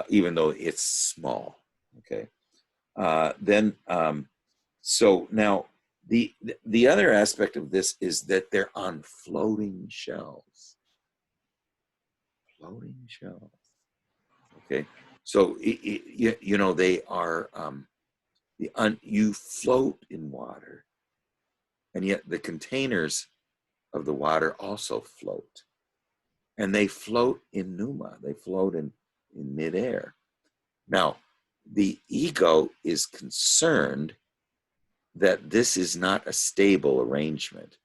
even though it's small. Okay. Then, so now the other aspect of this is that they're on floating shelves. Floating shelves. Okay. So, you know, they are, you float in water, and yet the containers of the water also float. And they float in pneuma. They float in midair. Now, the ego is concerned that this is not a stable arrangement,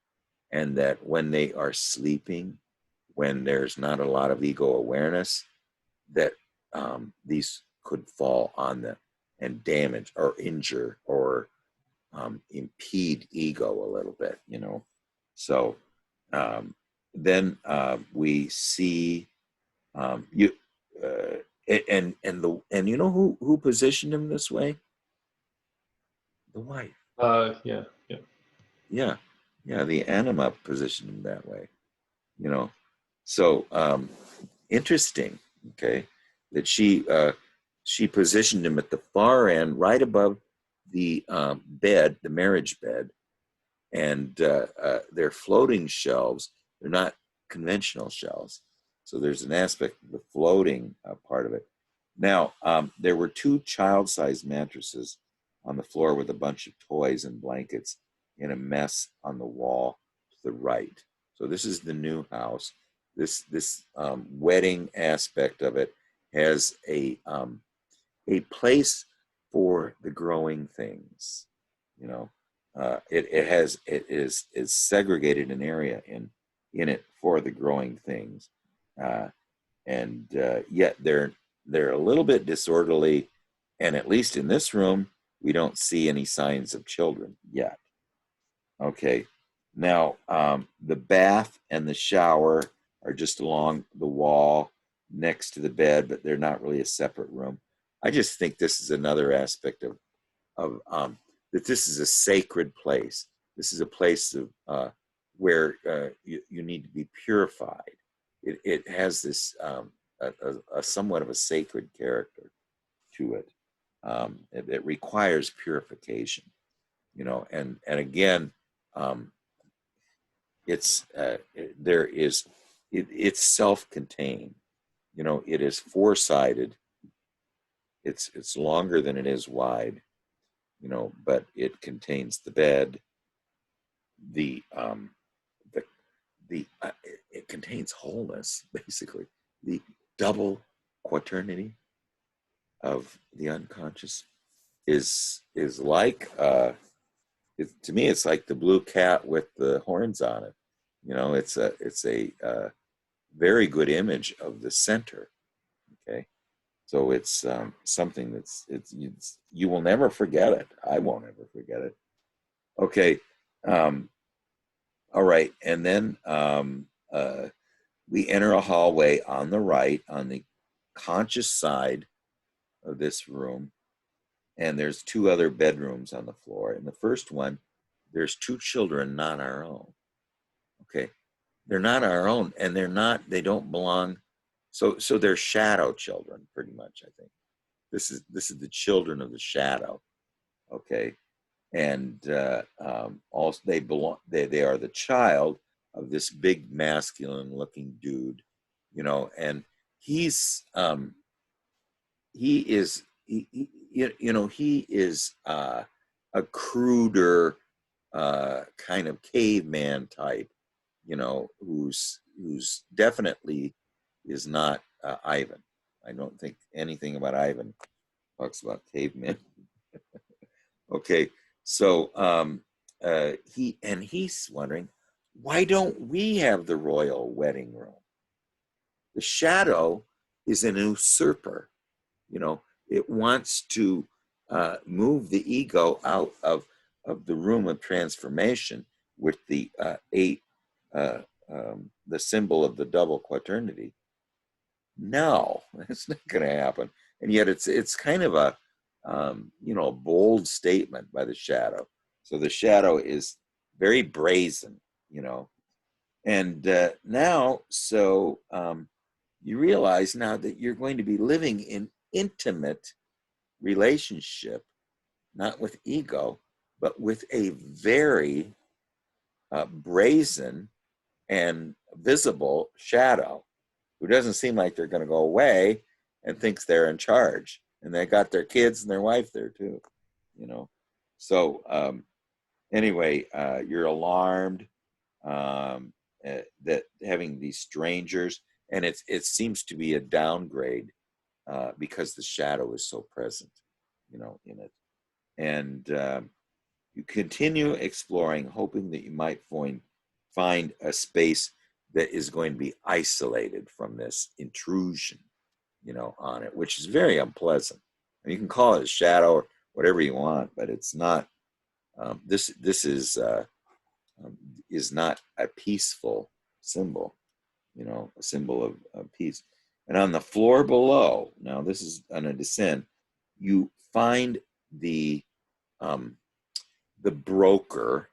and that when they are sleeping, when there's not a lot of ego awareness, that these could fall on them and damage or injure or impede ego a little bit, you know. So then we see you and you know who positioned him this way? The wife. Yeah. Yeah. The anima positioned him that way, you know. So interesting. Okay, that she positioned him at the far end, right above the bed, the marriage bed, and they're floating shelves. They're not conventional shelves. So there's an aspect of the floating part of it. Now, there were 2 child-sized mattresses on the floor with a bunch of toys and blankets in a mess on the wall to the right. So this is the new house. This wedding aspect of it has a place for the growing things. You know, it is segregated an area in it for the growing things, and yet they're a little bit disorderly, and at least in this room we don't see any signs of children yet. Okay, now the bath and the shower are just along the wall next to the bed, but they're not really a separate room. I just think this is another aspect of that this is a sacred place. This is a place of where you need to be purified. It has this a somewhat of a sacred character to it. It requires purification, you know, and again, it's self-contained. You know, it is four-sided. It's longer than it is wide, you know, but it contains the bed, it contains wholeness, basically. The double quaternity of the unconscious is like to me it's like the blue cat with the horns on it. You know, it's a very good image of the center. Okay, so it's something that's you will never forget it. I won't ever forget it. Okay. All right, and then we enter a hallway on the right, on the conscious side of this room, and there's two other bedrooms on the floor. In the first one, there's two children, not our own. Okay, they're not our own, and they don't belong. So they're shadow children, pretty much. I think this is the children of the shadow. Okay. And also they are the child of this big masculine looking dude, you know, and he is a cruder kind of caveman type, you know, who's definitely is not Ivan. I don't think anything about Ivan talks about cavemen. Okay. So he's wondering, why don't we have the royal wedding room? The shadow is an usurper. You know, it wants to move the ego out of the room of transformation with the the symbol of the double quaternity. No, it's not going to happen. And yet it's kind of a a bold statement by the shadow. So the shadow is very brazen, you know. And now, so you realize now that you're going to be living in intimate relationship, not with ego, but with a very brazen and visible shadow who doesn't seem like they're going to go away and thinks they're in charge. And they got their kids and their wife there too, you know. So anyway, you're alarmed that having these strangers, and it seems to be a downgrade because the shadow is so present, you know, in it. And you continue exploring, hoping that you might find a space that is going to be isolated from this intrusion, you know, on it, which is very unpleasant. And you can call it a shadow or whatever you want, but it's not. This is not a peaceful symbol, you know, a symbol of peace. And on the floor below, now this is on a descent, you find the broker,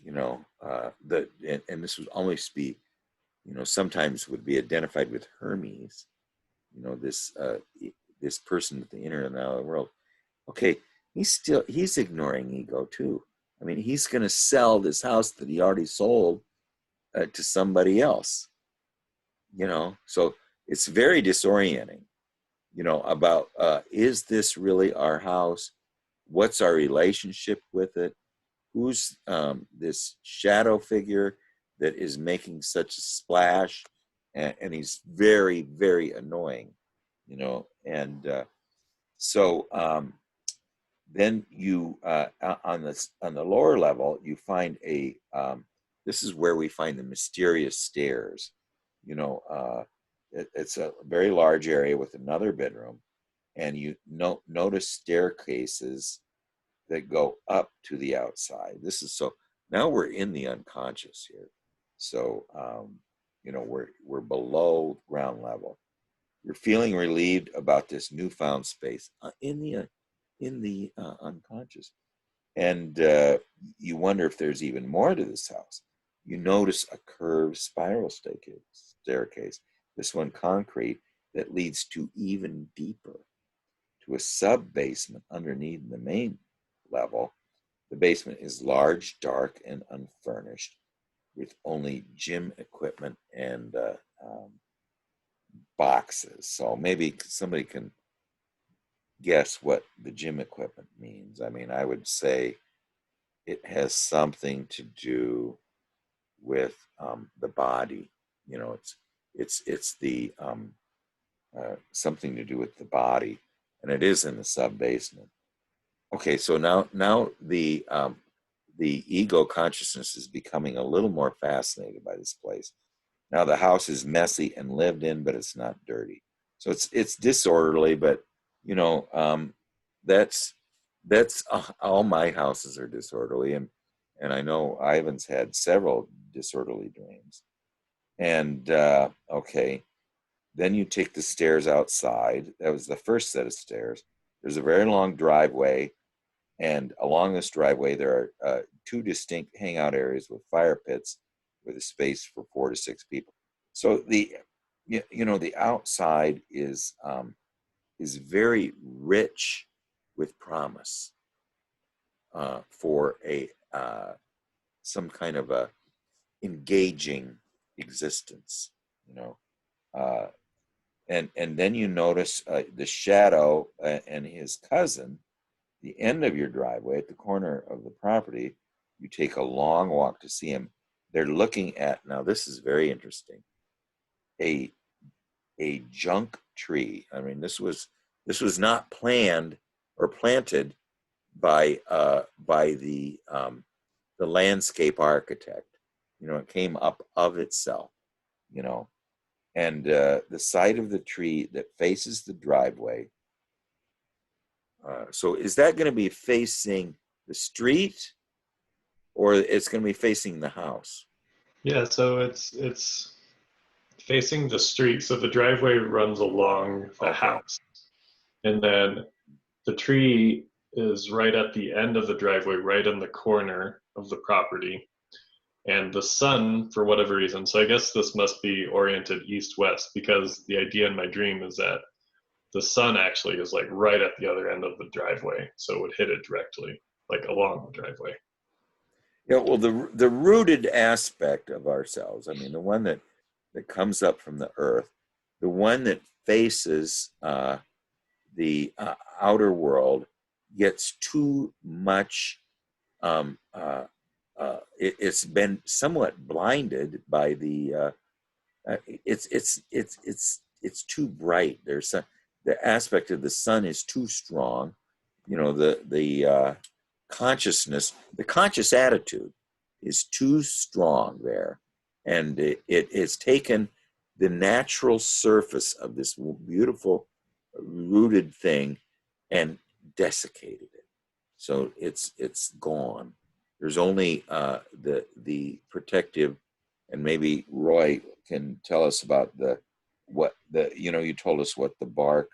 you know, and this would always be, you know, sometimes would be identified with Hermes, you know, this person at the inner and the outer world. Okay, he's ignoring ego too. I mean, he's going to sell this house that he already sold to somebody else, you know. So it's very disorienting, you know, about is this really our house? what's our relationship with it? Who's this shadow figure that is making such a splash? And he's very, very annoying, you know. And so then you on the lower level, you find a this is where we find the mysterious stairs. You know, it's a very large area with another bedroom, and you notice staircases that go up to the outside. This is so now we're in the unconscious here. So you know, we're below ground level. You're feeling relieved about this newfound space in the unconscious, and you wonder if there's even more to this house. You notice a curved spiral staircase, this one concrete, that leads to even deeper, to a sub-basement underneath the main level. The basement is large, dark, and unfurnished, with only gym equipment and boxes. So maybe somebody can guess what the gym equipment means. I mean, I would say it has something to do with the body. You know, it's the something to do with the body, and it is in the sub basement. Okay, so now the ego consciousness is becoming a little more fascinated by this place. Now the house is messy and lived in, but it's not dirty. So it's disorderly, but you know, that's all my houses are disorderly, and I know Ivan's had several disorderly dreams. And okay, then you take the stairs outside. That was the first set of stairs. There's a very long driveway, and along this driveway there are two distinct hangout areas with fire pits with a space for 4 to 6 people. So the you know, the outside is very rich with promise for a some kind of a engaging existence, you know. And then you notice the shadow and his cousin, the end of your driveway at the corner of the property. You take a long walk to see him. They're looking at, now this is very interesting, a junk tree. I mean, this was not planned or planted by the landscape architect. You know, it came up of itself, you know. And the side of the tree that faces the driveway. So is that going to be facing the street, or it's going to be facing the house? Yeah, so it's facing the street. So the driveway runs along the house, and then the tree is right at the end of the driveway, right in the corner of the property. And the sun, for whatever reason, so I guess this must be oriented east-west, because the idea in my dream is that the sun actually is like right at the other end of the driveway, so it would hit it directly, like along the driveway. Yeah, well, the rooted aspect of ourselves, I mean, the one that comes up from the earth, the one that faces the outer world, gets too much. It's been somewhat blinded by the. It's too bright. There's the aspect of the sun is too strong. You know, the consciousness, the conscious attitude is too strong there, and it has taken the natural surface of this beautiful rooted thing and desiccated it. So it's gone. There's only the protective, and maybe Roy can tell us about what you know, you told us what the bark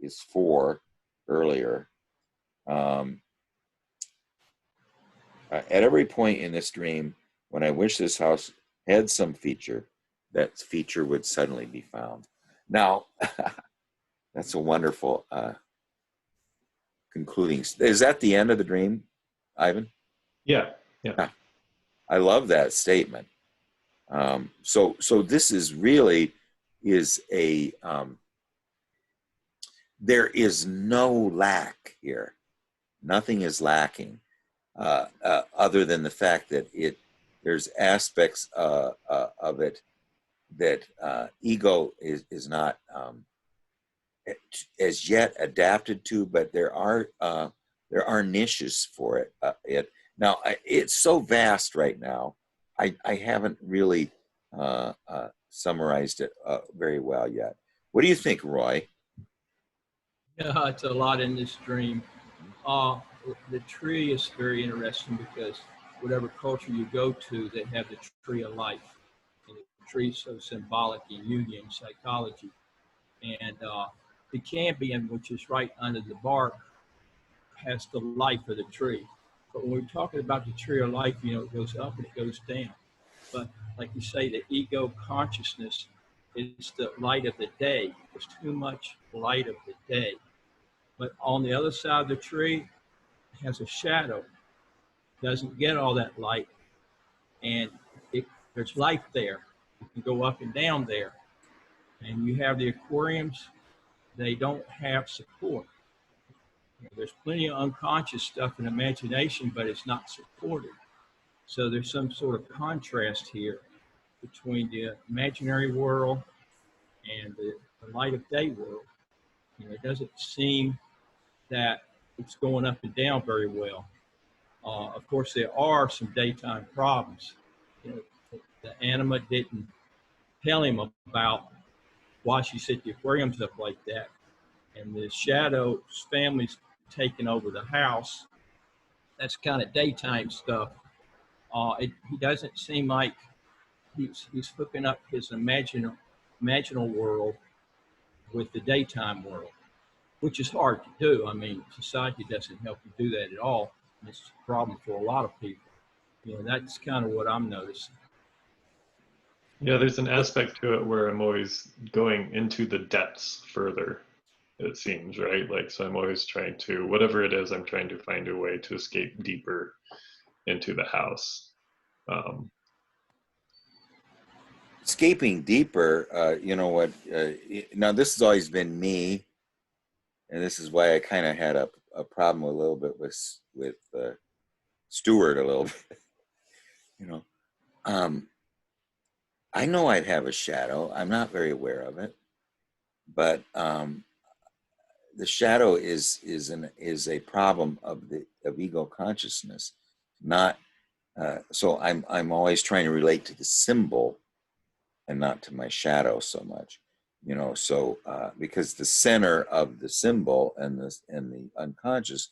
is for earlier. At every point in this dream, when I wish this house had some feature, that feature would suddenly be found. Now, that's a wonderful concluding. Is that the end of the dream, Ivan? Yeah. I love that statement. So this is really a there is no lack here. Nothing is lacking, other than the fact that there's aspects of it that ego is not as yet adapted to, but there are niches for it. Now it's so vast right now. I haven't really summarized it very well yet. What do you think, Roy? Yeah, it's a lot in this dream. Uh, the tree is very interesting because whatever culture you go to, they have the tree of life. And the tree is so symbolic in Jungian psychology. And the cambium, which is right under the bark, has the life of the tree. But when we're talking about the tree of life, it goes up and it goes down. But like you say, the ego consciousness is the light of the day. There's too much light of the day. But on the other side of the tree, it has a shadow. Doesn't get all that light, and there's life there. You can go up and down there. And you have the aquariums, they don't have support. There's plenty of unconscious stuff in imagination, but it's not supported. So there's some sort of contrast here between the imaginary world and the light of day world. It doesn't seem that it's going up and down very well. Of course, there are some daytime problems. The anima didn't tell him about why she set the aquariums up like that. And the shadow's family's taking over the house. That's kind of daytime stuff. He doesn't seem like he's hooking up his imaginal world with the daytime world, which is hard to do. I mean, society doesn't help you do that at all. And it's a problem for a lot of people. That's kind of what I'm noticing. Yeah, there's an aspect to it where I'm always going into the depths further, it seems, right? Like, so I'm always trying to, whatever it is, I'm trying to find a way to escape deeper into the house. Escaping deeper, you know what? Now, this has always been me, and this is why I kind of had a problem a little bit with Stewart a little bit. I know I'd have a shadow. I'm not very aware of it, but the shadow is a problem of ego consciousness. Not so. I'm always trying to relate to the symbol and not to my shadow so much. So because the center of the symbol and the unconscious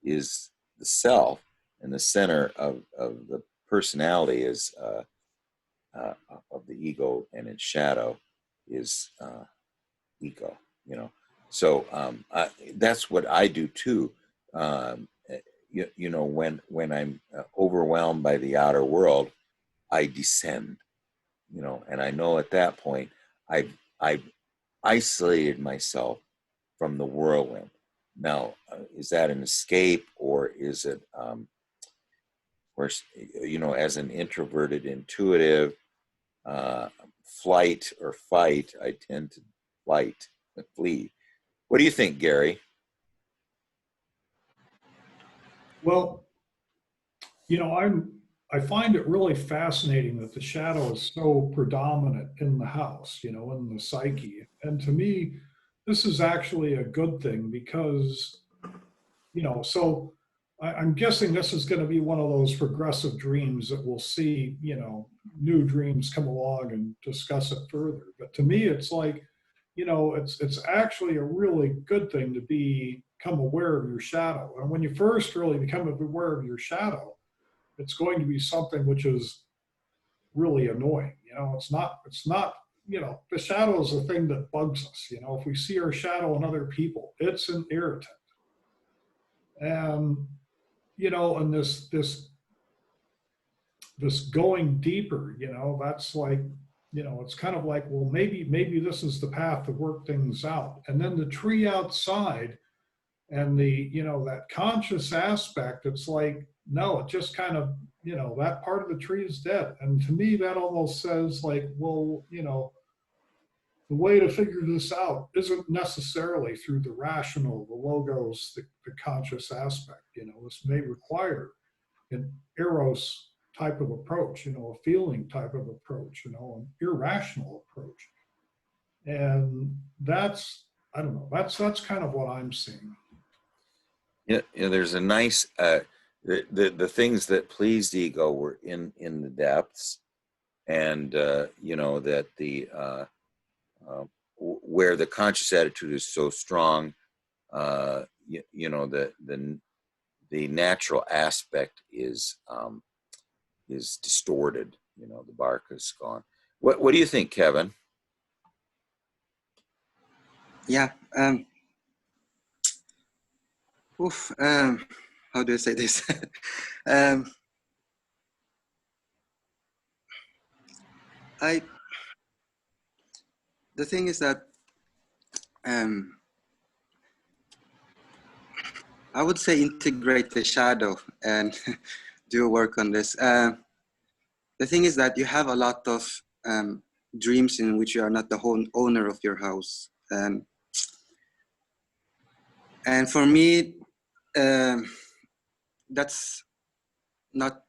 is the self, and the center of the personality is of the ego, and its shadow is ego. So that's what I do too. When I'm overwhelmed by the outer world, I descend. And I know at that point I've isolated myself from the whirlwind. Now, is that an escape, or is it, as an introverted intuitive, flight or fight, I tend to flee. What do you think, Gary? Well, I find it really fascinating that the shadow is so predominant in the house, in the psyche. And to me, this is actually a good thing because, so I'm guessing this is going to be one of those progressive dreams that we'll see, new dreams come along and discuss it further. But to me, it's like, it's actually a really good thing to become aware of your shadow. And when you first really become aware of your shadow, it's going to be something which is really annoying. It's not, the shadow is the thing that bugs us. If we see our shadow in other people, it's an irritant. And, and this going deeper, that's like, it's kind of like, well, maybe this is the path to work things out. And then the tree outside and the, that conscious aspect, it's like, no, it just kind of, that part of the tree is dead. And to me, that almost says like, well, the way to figure this out isn't necessarily through the rational, the logos, the conscious aspect. This may require an eros type of approach, a feeling type of approach, an irrational approach. And that's, I don't know, that's kind of what I'm seeing. Yeah, there's a nice the things that pleased ego were in the depths, and that the where the conscious attitude is so strong, the natural aspect is distorted. The bark is gone. What do you think, Kevin? Yeah. How do I say this? The thing is that I would say integrate the shadow and do work on this. The thing is that you have a lot of dreams in which you are not the whole owner of your house. And for me, that's not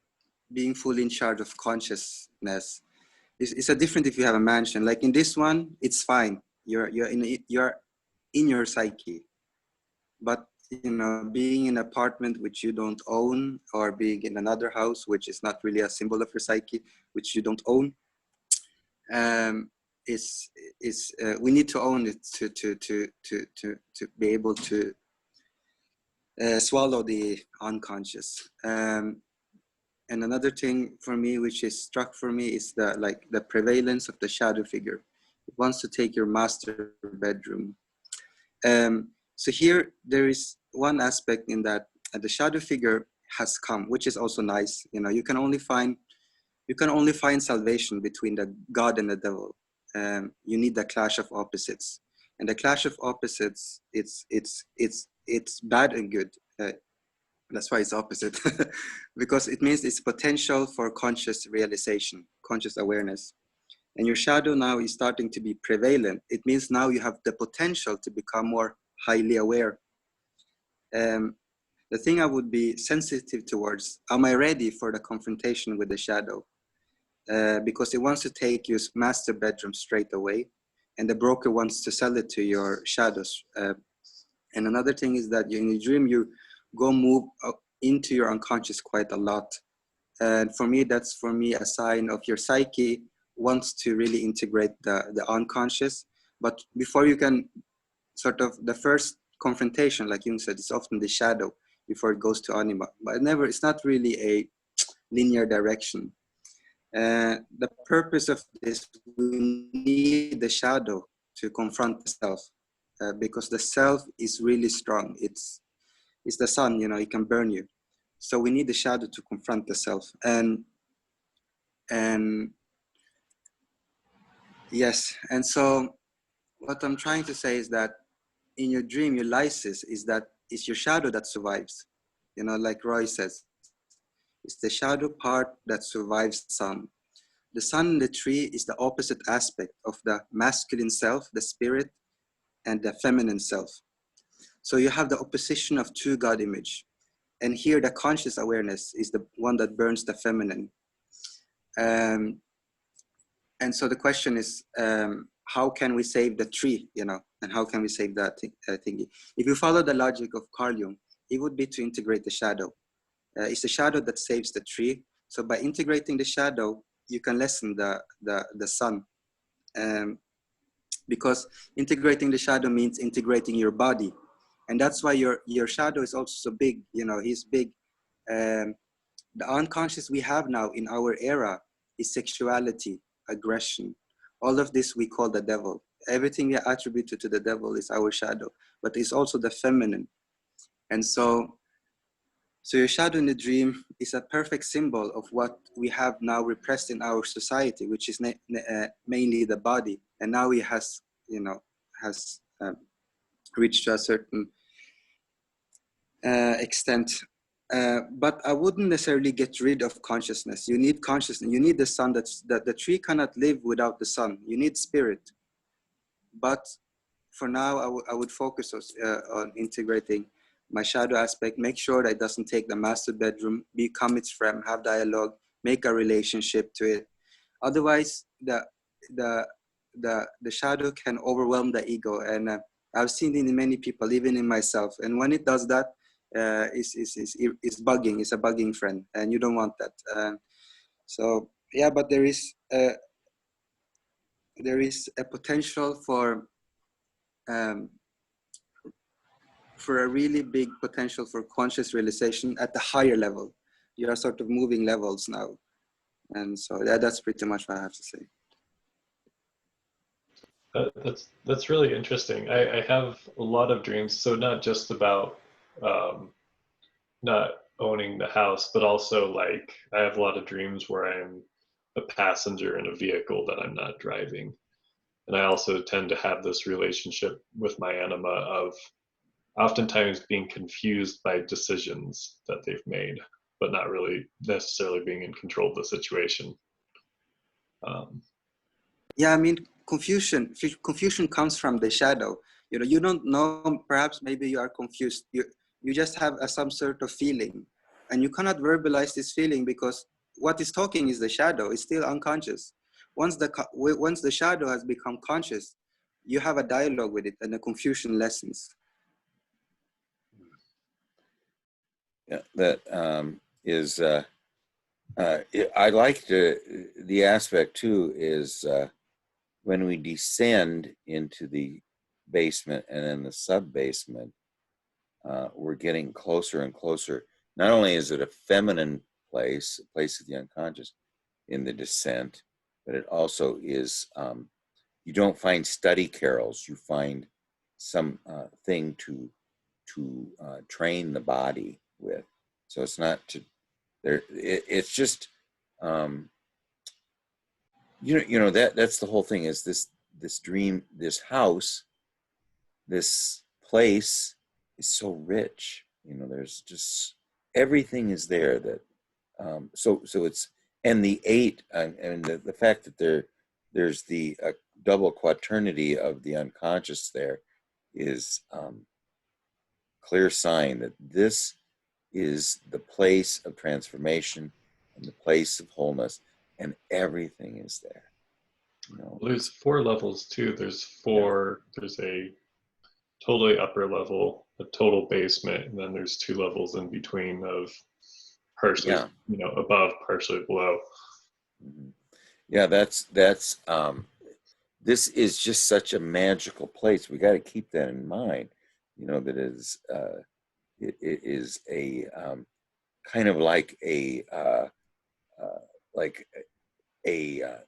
being fully in charge of consciousness. It's a different if you have a mansion. Like in this one, it's fine. You're in your psyche. But being in an apartment which you don't own, or being in another house which is not really a symbol of your psyche, which you don't own, we need to own it to be able to swallow the unconscious. And another thing for me, which is struck for me, is the prevalence of the shadow figure. It wants to take your master bedroom. So here there is one aspect in that the shadow figure has come, which is also nice. You can only find salvation between the God and the devil. You need the clash of opposites, and the clash of opposites, it's bad and good. That's why it's opposite, because it means it's potential for conscious realization, conscious awareness. And your shadow now is starting to be prevalent. It means now you have the potential to become more highly aware. The thing I would be sensitive towards, am I ready for the confrontation with the shadow? Because it wants to take your master bedroom straight away, and the broker wants to sell it to your shadows. And another thing is that in your dream, you go move into your unconscious quite a lot. And for me, that's a sign of your psyche wants to really integrate the unconscious. But before you can sort of, the first confrontation, like Jung said, is often the shadow before it goes to anima. But it's not really a linear direction. The purpose of this, we need the shadow to confront the self, because the self is really strong. It's the sun, it can burn you. So we need the shadow to confront the self. And yes, and so what I'm trying to say is that in your dream, your lysis is your shadow that survives. Like Roy says, it's the shadow part that survives the sun. The sun in the tree is the opposite aspect of the masculine self, the spirit, and the feminine self. So you have the opposition of two God image. And here the conscious awareness is the one that burns the feminine. And so the question is, how can we save the tree, and how can we save that thingy? If you follow the logic of Carl Jung, it would be to integrate the shadow. It's the shadow that saves the tree. So by integrating the shadow, you can lessen the sun. Because integrating the shadow means integrating your body. And that's why your shadow is also so big. He's big. The unconscious we have now in our era is sexuality, aggression. All of this we call the devil. Everything we attribute to the devil is our shadow, but it's also the feminine. And so your shadow in the dream is a perfect symbol of what we have now repressed in our society, which is mainly the body. And now it has reached to a certain extent. But I wouldn't necessarily get rid of consciousness. You need consciousness. You need the sun. That the tree cannot live without the sun. You need spirit. but for now, I would focus on integrating my shadow aspect, make sure that it doesn't take the master bedroom, become its friend, have dialogue, make a relationship to it. Otherwise, the shadow can overwhelm the ego, and I've seen it in many people, even in myself. And when it does that, it's bugging. It's a bugging friend, and you don't want that. So yeah, but there is a potential for a really big potential for conscious realization at the higher level. You are sort of moving levels now, and so that's pretty much what I have to say. That's really interesting. I have a lot of dreams, so not just about not owning the house, but also like I have a lot of dreams where I'm a passenger in a vehicle that I'm not driving. And I also tend to have this relationship with my anima of oftentimes being confused by decisions that they've made, but not really necessarily being in control of the situation. Yeah, I mean, confusion comes from the shadow. You know, you don't know, perhaps maybe you are confused. You just have some sort of feeling, and you cannot verbalize this feeling because what is talking is the shadow. It's still unconscious. Once the shadow has become conscious, you have a dialogue with it, and the confusion lessens. Yeah, that is. I like the aspect too is when we descend into the basement and then the sub basement, we're getting closer and closer. Not only is it a feminine place, a place of the unconscious in the descent, but it also is, you don't find study carols, you find some thing to train the body with. So it's not to, it's just, that's the whole thing is this dream, this house, this place is so rich. There's just everything is there that so it's, and the eight and the fact that there's the double quaternity of the unconscious there is clear sign that this is the place of transformation and the place of wholeness, and everything is there. There's 4 levels too. There's a totally upper level, a total basement, and then there's 2 levels in between of partially, above, partially below. Yeah, that's this is just such a magical place. We got to keep that in mind. That it is a kind of like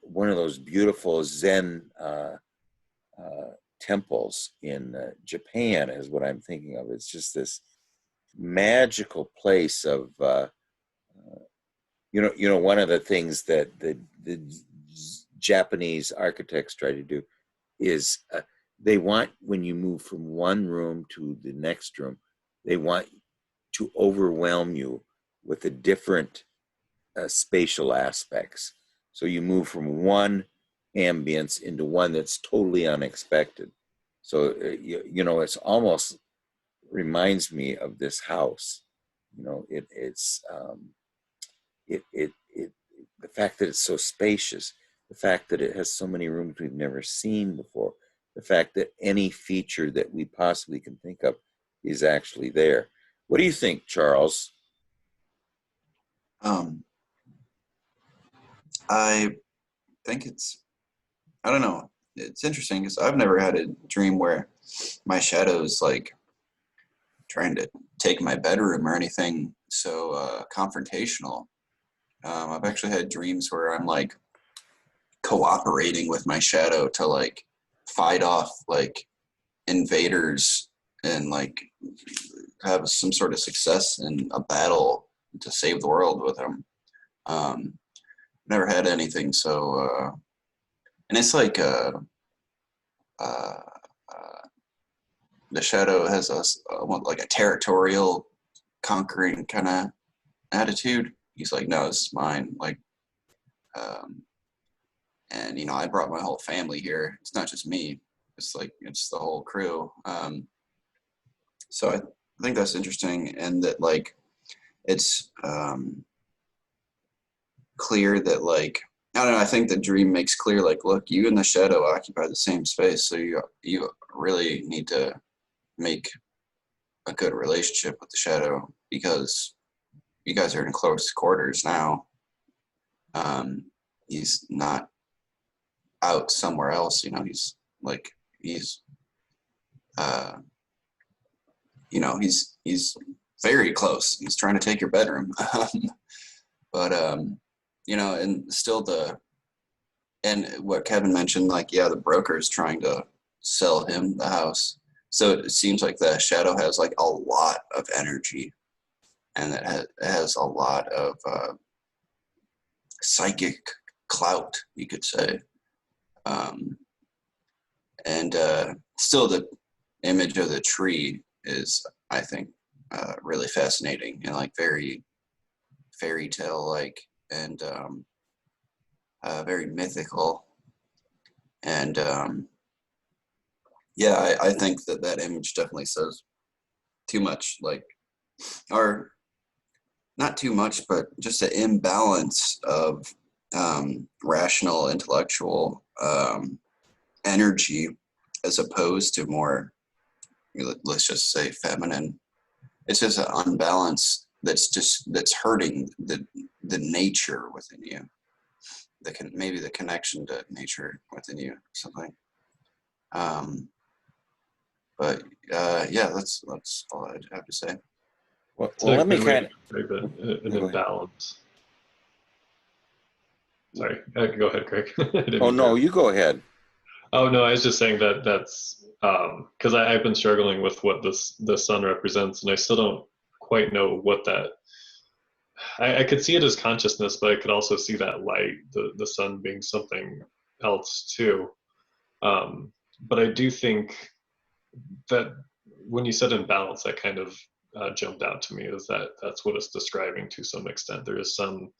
one of those beautiful Zen temples in Japan is what I'm thinking of. It's just this magical place of one of the things that the Japanese architects try to do is they want, when you move from one room to the next room, they want to overwhelm you with the different spatial aspects. So you move from one ambience into one that's totally unexpected. So, it's almost reminds me of this house. It's the fact that it's so spacious, the fact that it has so many rooms we've never seen before, the fact that any feature that we possibly can think of is actually there. What do you think, Charles? I think I don't know. It's interesting because I've never had a dream where my shadow's like trying to take my bedroom or anything so confrontational. I've actually had dreams where I'm like cooperating with my shadow to like fight off like invaders and like have some sort of success in a battle to save the world with them. Never had anything so and it's like the shadow has like a territorial conquering kind of attitude. He's like, no, this is mine. Like and I brought my whole family here. It's not just me. It's like it's the whole crew. So I think that's interesting, and that like it's clear that like I don't know. I think the dream makes clear like, look, you and the shadow occupy the same space, so you really need to make a good relationship with the shadow because you guys are in close quarters now. He's not out somewhere else, you know. He's you know, he's very close. He's trying to take your bedroom. But you know, and still and what Kevin mentioned, like, yeah, the broker is trying to sell him the house. So it seems like the shadow has like a lot of energy, and it has a lot of psychic clout, you could say. And still, the image of the tree is, I think, really fascinating and like very fairy tale like, and very mythical. And yeah, I think that image definitely says too much, like, or not too much, but just an imbalance of rational, intellectual energy as opposed to more, let's just say, feminine. It's just an unbalance that's hurting the nature within you, maybe the connection to nature within you, or something. But yeah, that's all I have to say. Well, It's well a let me good way kind to describe it, an Go ahead. imbalance. Sorry, go ahead, Craig. I didn't Oh mean to no, you go ahead. Oh no, I was just saying that's because I've been struggling with what the sun represents, and I still don't quite know what that. I could see it as consciousness, but I could also see that light, the sun being something else too. But I do think that when you said imbalance, that kind of jumped out to me. Is that's what it's describing to some extent? There is something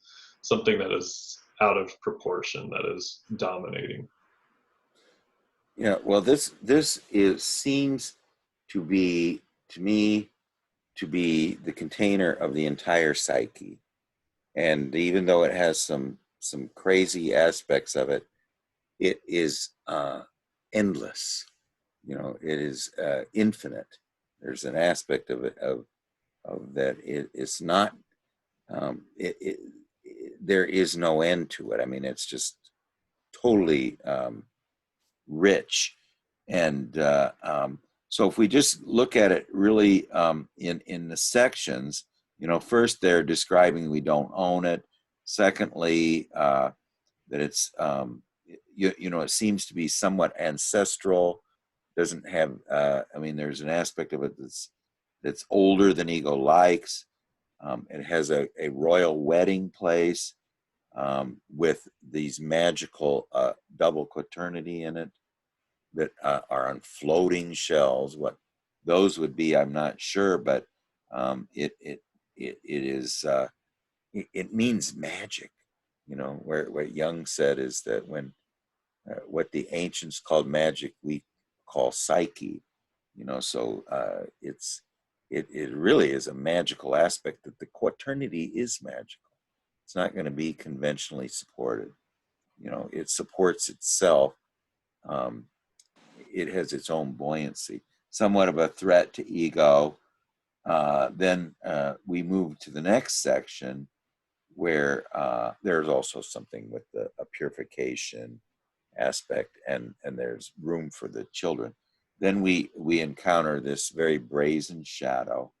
that is out of proportion, that is dominating. Yeah, well, this seems to be, to me, to be the container of the entire psyche. And even though it has some crazy aspects of it, it is endless. You know, it is infinite. There's an aspect of it of that it's not. There is no end to it. I mean, it's just totally rich. And so if we just look at it really in the sections, you know, first they're describing we don't own it. Secondly, that it's, you know, it seems to be somewhat ancestral. Doesn't have, I mean, there's an aspect of it that's older than ego likes. It has a royal wedding place with these magical double quaternity in it that are on floating shells. What those would be, I'm not sure, but it is it means magic. You know, where what Jung said is that when what the ancients called magic, we call psyche. You know, so it really is a magical aspect, that the quaternity is magical. It's not going to be conventionally supported. You know, it supports itself. It has its own buoyancy, somewhat of a threat to ego. Then we move to the next section where there's also something with a purification aspect, and there's room for the children. Then we encounter this very brazen shadow.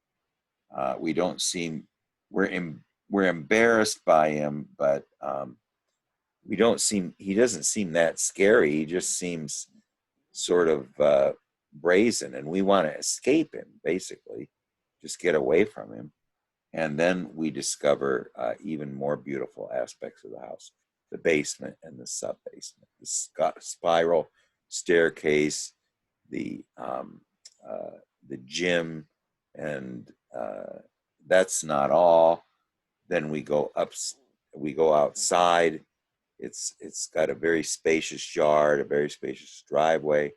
We don't seem, we're embarrassed by him, but we don't seem, he doesn't seem that scary. He just seems sort of brazen, and we want to escape him, basically, just get away from him. And then we discover even more beautiful aspects of the house: the basement and the sub-basement, the spiral staircase, the gym, and that's not all. Then we go outside. It's got a very spacious yard, a very spacious driveway,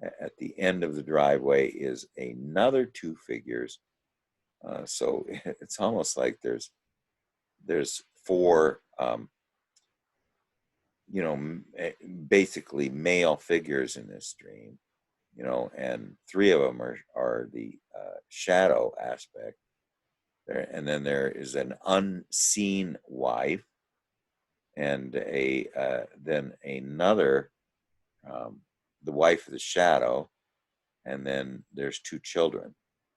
at the end of the driveway is another two figures. So it's almost like there's four, basically male figures in this dream, and three of them are the shadow aspect. And then there is an unseen wife, and then another, the wife of the shadow, and then there's two children.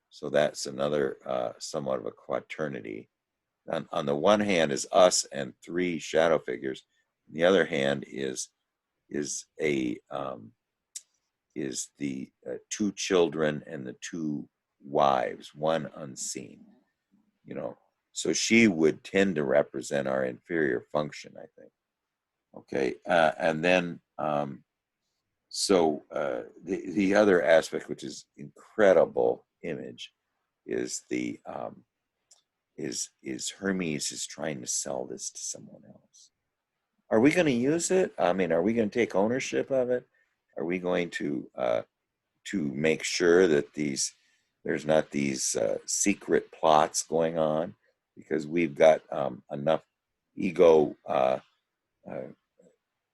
So that's another somewhat of a quaternity. On the one hand is us and three shadow figures. On the other hand is the two children and the two wives, one unseen. So she would tend to represent our inferior function, I think. Okay, and then the other aspect, which is incredible image, is the is Hermes is trying to sell this to someone else. Are we going to use it? I mean, are we going to take ownership of it? Are we going to make sure that there's not these secret plots going on, because we've got enough ego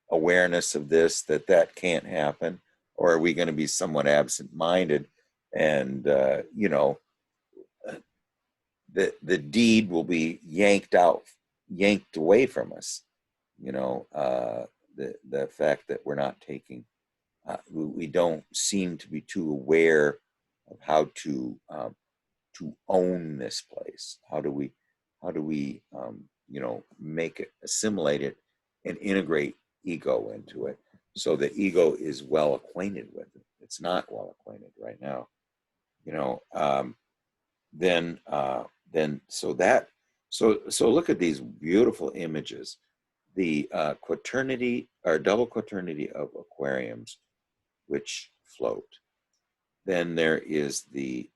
awareness of this that can't happen? Or are we going to be somewhat absent-minded and the deed will be yanked away from us? The fact that we're not taking, we don't seem to be too aware of how to own this place. How do we make it, assimilate it, and integrate ego into it, so that ego is well acquainted with it? It's not well acquainted right now. So look at these beautiful images. The quaternity or double quaternity of aquariums which float. Then there is the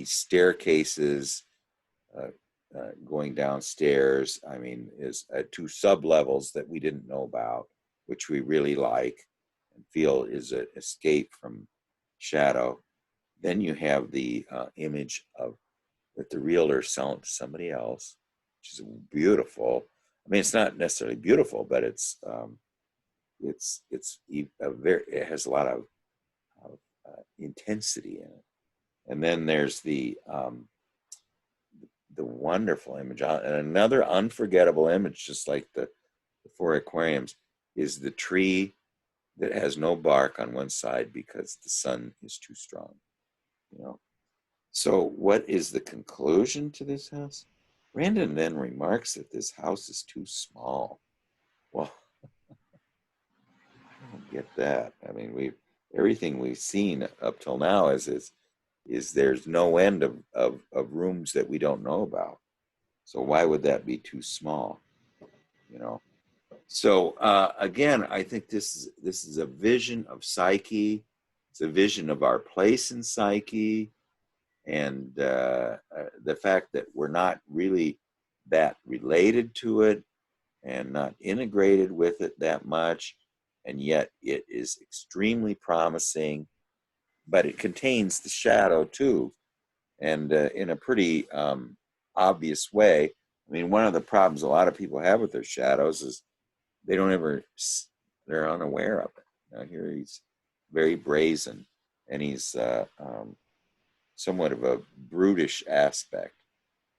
staircases going downstairs. I mean, is two sub levels that we didn't know about, which we really like and feel is an escape from shadow. Then you have the image of that the realtor is selling to somebody else, which is beautiful. I mean, it's not necessarily beautiful, but it has a lot of intensity in it. And then there's the wonderful image, and another unforgettable image, just like the four aquariums, is the tree that has no bark on one side because the sun is too strong. So what is the conclusion to this house? Brandon then remarks that this house is too small. Well, I don't get that. I mean, everything we've seen up till now is there's no end of rooms that we don't know about. So why would that be too small? So again, I think this is a vision of psyche. It's a vision of our place in psyche, and the fact that we're not really that related to it and not integrated with it that much, and yet it is extremely promising. But it contains the shadow too, and in a pretty obvious way. I mean, one of the problems a lot of people have with their shadows is they're unaware of it. Here he's very brazen, and he's somewhat of a brutish aspect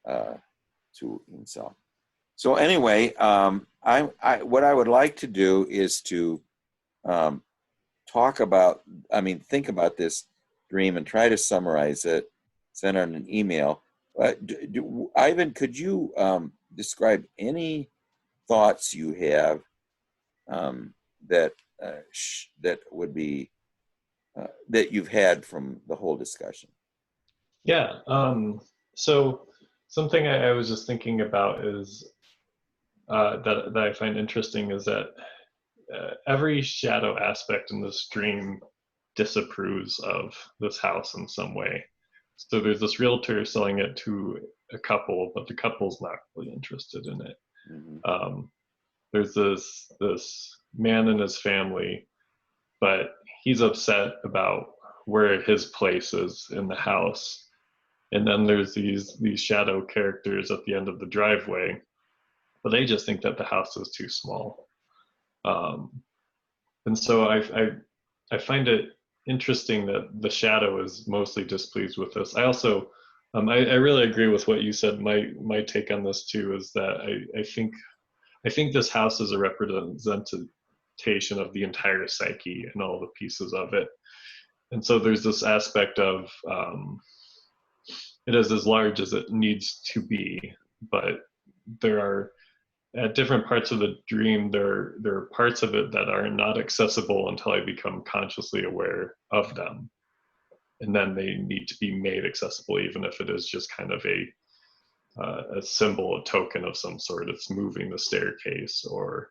to himself. So anyway, what I would like to do is to think about this dream and try to summarize it, send out an email. Ivan, could you describe any thoughts you have that would be that you've had from the whole discussion? Yeah. So something I was just thinking about is that I find interesting is that every shadow aspect in this dream disapproves of this house in some way. So there's this realtor selling it to a couple, but the couple's not really interested in it. Mm-hmm. there's this man and his family, but he's upset about where his place is in the house. And then there's these shadow characters at the end of the driveway, but they just think that the house is too small. And so I find it interesting that the shadow is mostly displeased with this. I also I really agree with what you said. My take on this too is that I think this house is a representation of the entire psyche and all the pieces of it. And so there's this aspect of it is as large as it needs to be, but there are, at different parts of the dream, there are parts of it that are not accessible until I become consciously aware of them. And then they need to be made accessible, even if it is just kind of a symbol, a token of some sort. It's moving the staircase or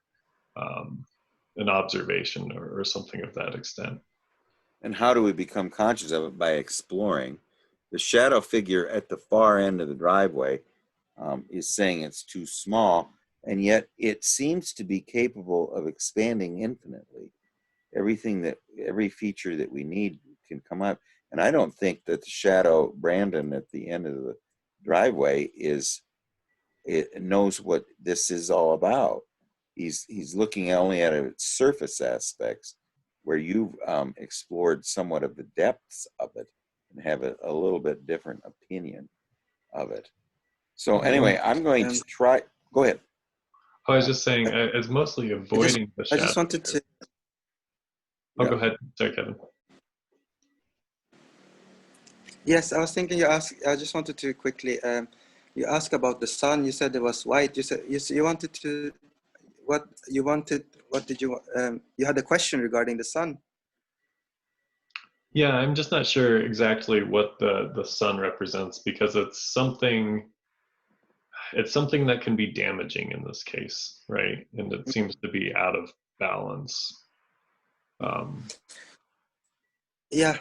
an observation or something of that extent. And how do we become conscious of it? By exploring. The shadow figure at the far end of the driveway is saying it's too small, and yet it seems to be capable of expanding infinitely. Every feature that we need can come up. And I don't think that the shadow Brandon at the end of the driveway knows what this is all about. He's looking only at its surface aspects, where you've explored somewhat of the depths of it and have a little bit different opinion of it. So anyway, I'm going to try. Go ahead. I was just saying, it's mostly avoiding the shadow. I just wanted to. Oh, go ahead. Sorry, Kevin. Yes, I was thinking you asked. I just wanted to quickly. You asked about the sun. You said it was white. You said you wanted to. What you wanted? What did you? You had a question regarding the sun. Yeah, I'm just not sure exactly what the sun represents, because it's something that can be damaging in this case, right? And it seems to be out of balance. Yeah,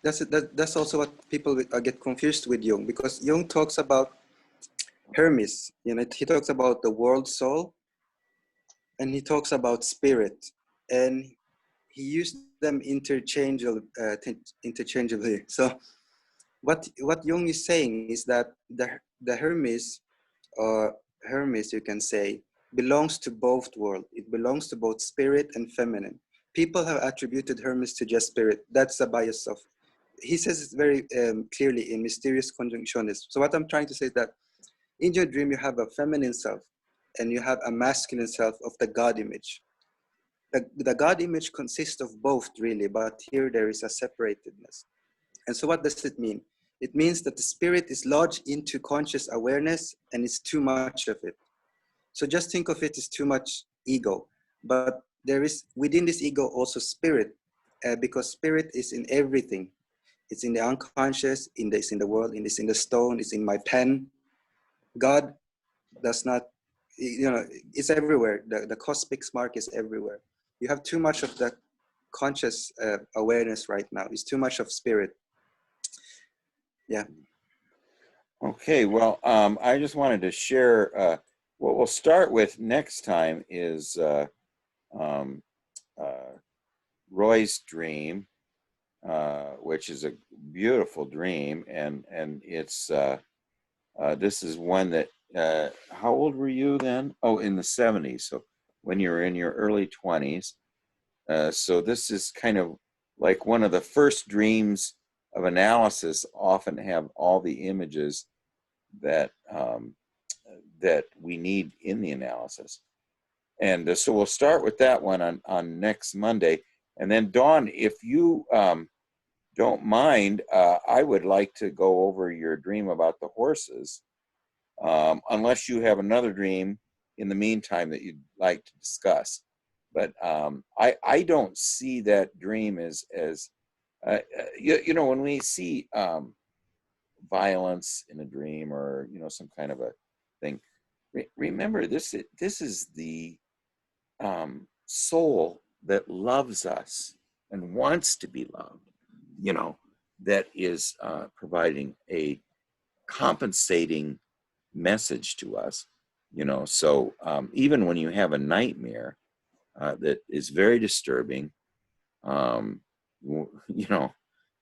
that's also what people get confused with Jung, because Jung talks about Hermes. He talks about the world soul, and he talks about spirit, and he used them interchangeably. So what Jung is saying is that the Hermes, or Hermes, you can say, belongs to both worlds. It belongs to both spirit and feminine. People have attributed Hermes to just spirit. That's a bias of. He says it very clearly in Mysterious Conjunctionism. So what I'm trying to say is that in your dream, you have a feminine self and you have a masculine self of the God image. The God image consists of both, really, but here there is a separatedness. And so what does it mean? It means that the spirit is lodged into conscious awareness and it's too much of it. So just think of it as too much ego. But there is within this ego also spirit, because spirit is in everything. It's in the unconscious, it's in the world, it's in the stone, it's in my pen. God does not, it's everywhere. The cosmic spark is everywhere. You have too much of the conscious awareness right now. It's too much of spirit. Yeah. Okay, well, I just wanted to share what we'll start with next time is Roy's dream, which is a beautiful dream, and it's this is one that how old were you then? Oh, in the 70s. So when you were in your early 20s. So this is kind of like one of the first dreams of analysis. Often have all the images that that we need in the analysis. And so we'll start with that one on next Monday. And then Dawn, if you don't mind, I would like to go over your dream about the horses, unless you have another dream in the meantime that you'd like to discuss. But I don't see that dream as when we see violence in a dream or some kind of a thing. Remember, this is the soul that loves us and wants to be loved, that is providing a compensating message to us. you know. So even when you have a nightmare that is very disturbing, you know,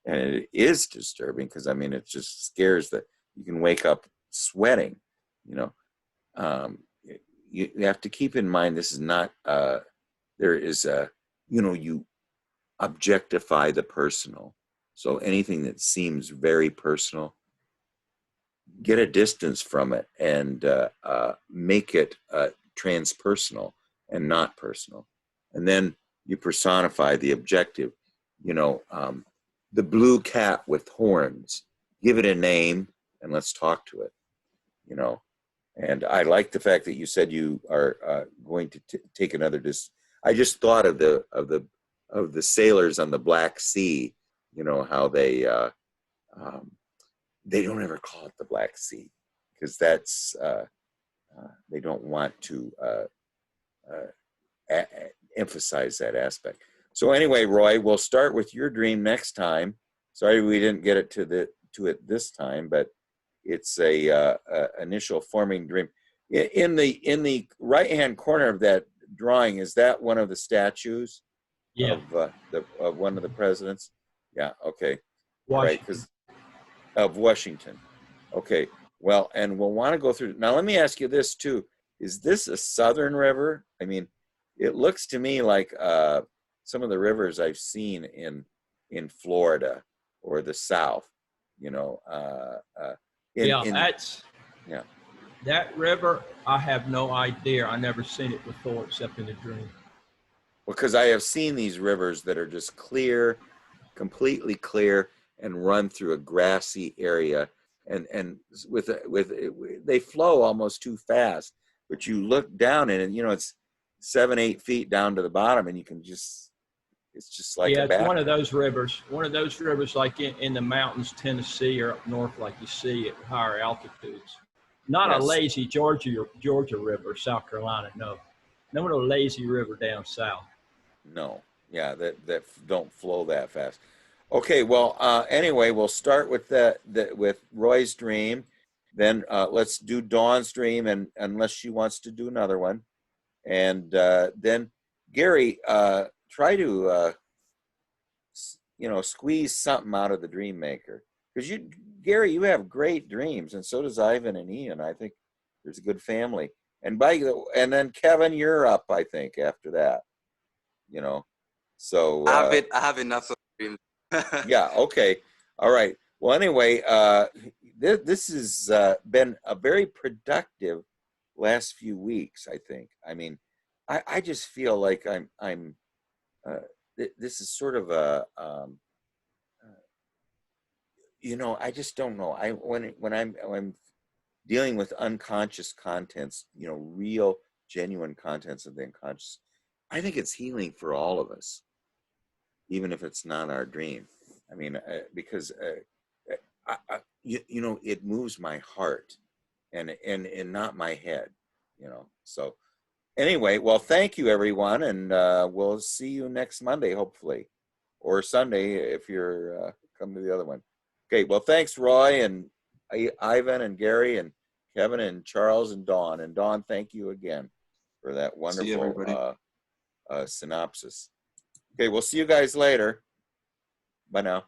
and it is disturbing because I mean, it just scares that you can wake up sweating, you know. You have to keep in mind this is not, there is a, you know, you objectify the personal. So anything that seems very personal, get a distance from it and make it transpersonal and not personal. And then you personify the objective, you know, the blue cat with horns, give it a name and let's talk to it, you know. And I like the fact that you said you are going to take another I just thought of the sailors on the Black Sea, you know, how they don't ever call it the Black Sea because that's they don't want to emphasize that aspect. So anyway, Roy, we'll start with your dream next time. Sorry we didn't get it to it this time, but it's a initial forming dream. In the right hand corner of that drawing, is that one of the statues Yeah. of one of the presidents? Yeah. Okay. Washington. Right. Because of Washington. Okay. Well, and we'll want to go through. Now, let me ask you this too: is this a southern river? I mean, it looks to me like some of the rivers I've seen in Florida or the South. You know. That's yeah. That river. I have no idea. I never seen it before except in a dream. Because I have seen these rivers that are just clear, completely clear, and run through a grassy area, and with they flow almost too fast. But you look down and you know it's 7-8 feet down to the bottom, and you can just it's just like it's one of those rivers. One of those rivers like in the mountains, Tennessee, or up north, like you see at higher altitudes. Not a lazy Georgia River, South Carolina. No lazy river down south. No, yeah, that don't flow that fast. Okay, well, anyway, we'll start with with Roy's dream. Then let's do Dawn's dream, and unless she wants to do another one, and then Gary, try to you know squeeze something out of the dream maker because Gary, you have great dreams, and so does Ivan and Ian. I think there's a good family, and then Kevin, you're up. I think after that, you know, so I have enough of dreams. yeah. Okay. All right. Well, anyway, this has been a very productive last few weeks. I think. I mean, I just feel like I'm. This is sort of a. You know, I just don't know. When I'm dealing with unconscious contents, you know, real, genuine contents of the unconscious, I think it's healing for all of us, even if it's not our dream. I mean, because you know, it moves my heart, and not my head. You know. So anyway, well, thank you, everyone, and we'll see you next Monday, hopefully, or Sunday if you're come to the other one. Okay. Well, thanks, Roy and Ivan and Gary and Kevin and Charles and Dawn. And Dawn, thank you again for that wonderful synopsis. Okay, we'll see you guys later. Bye now.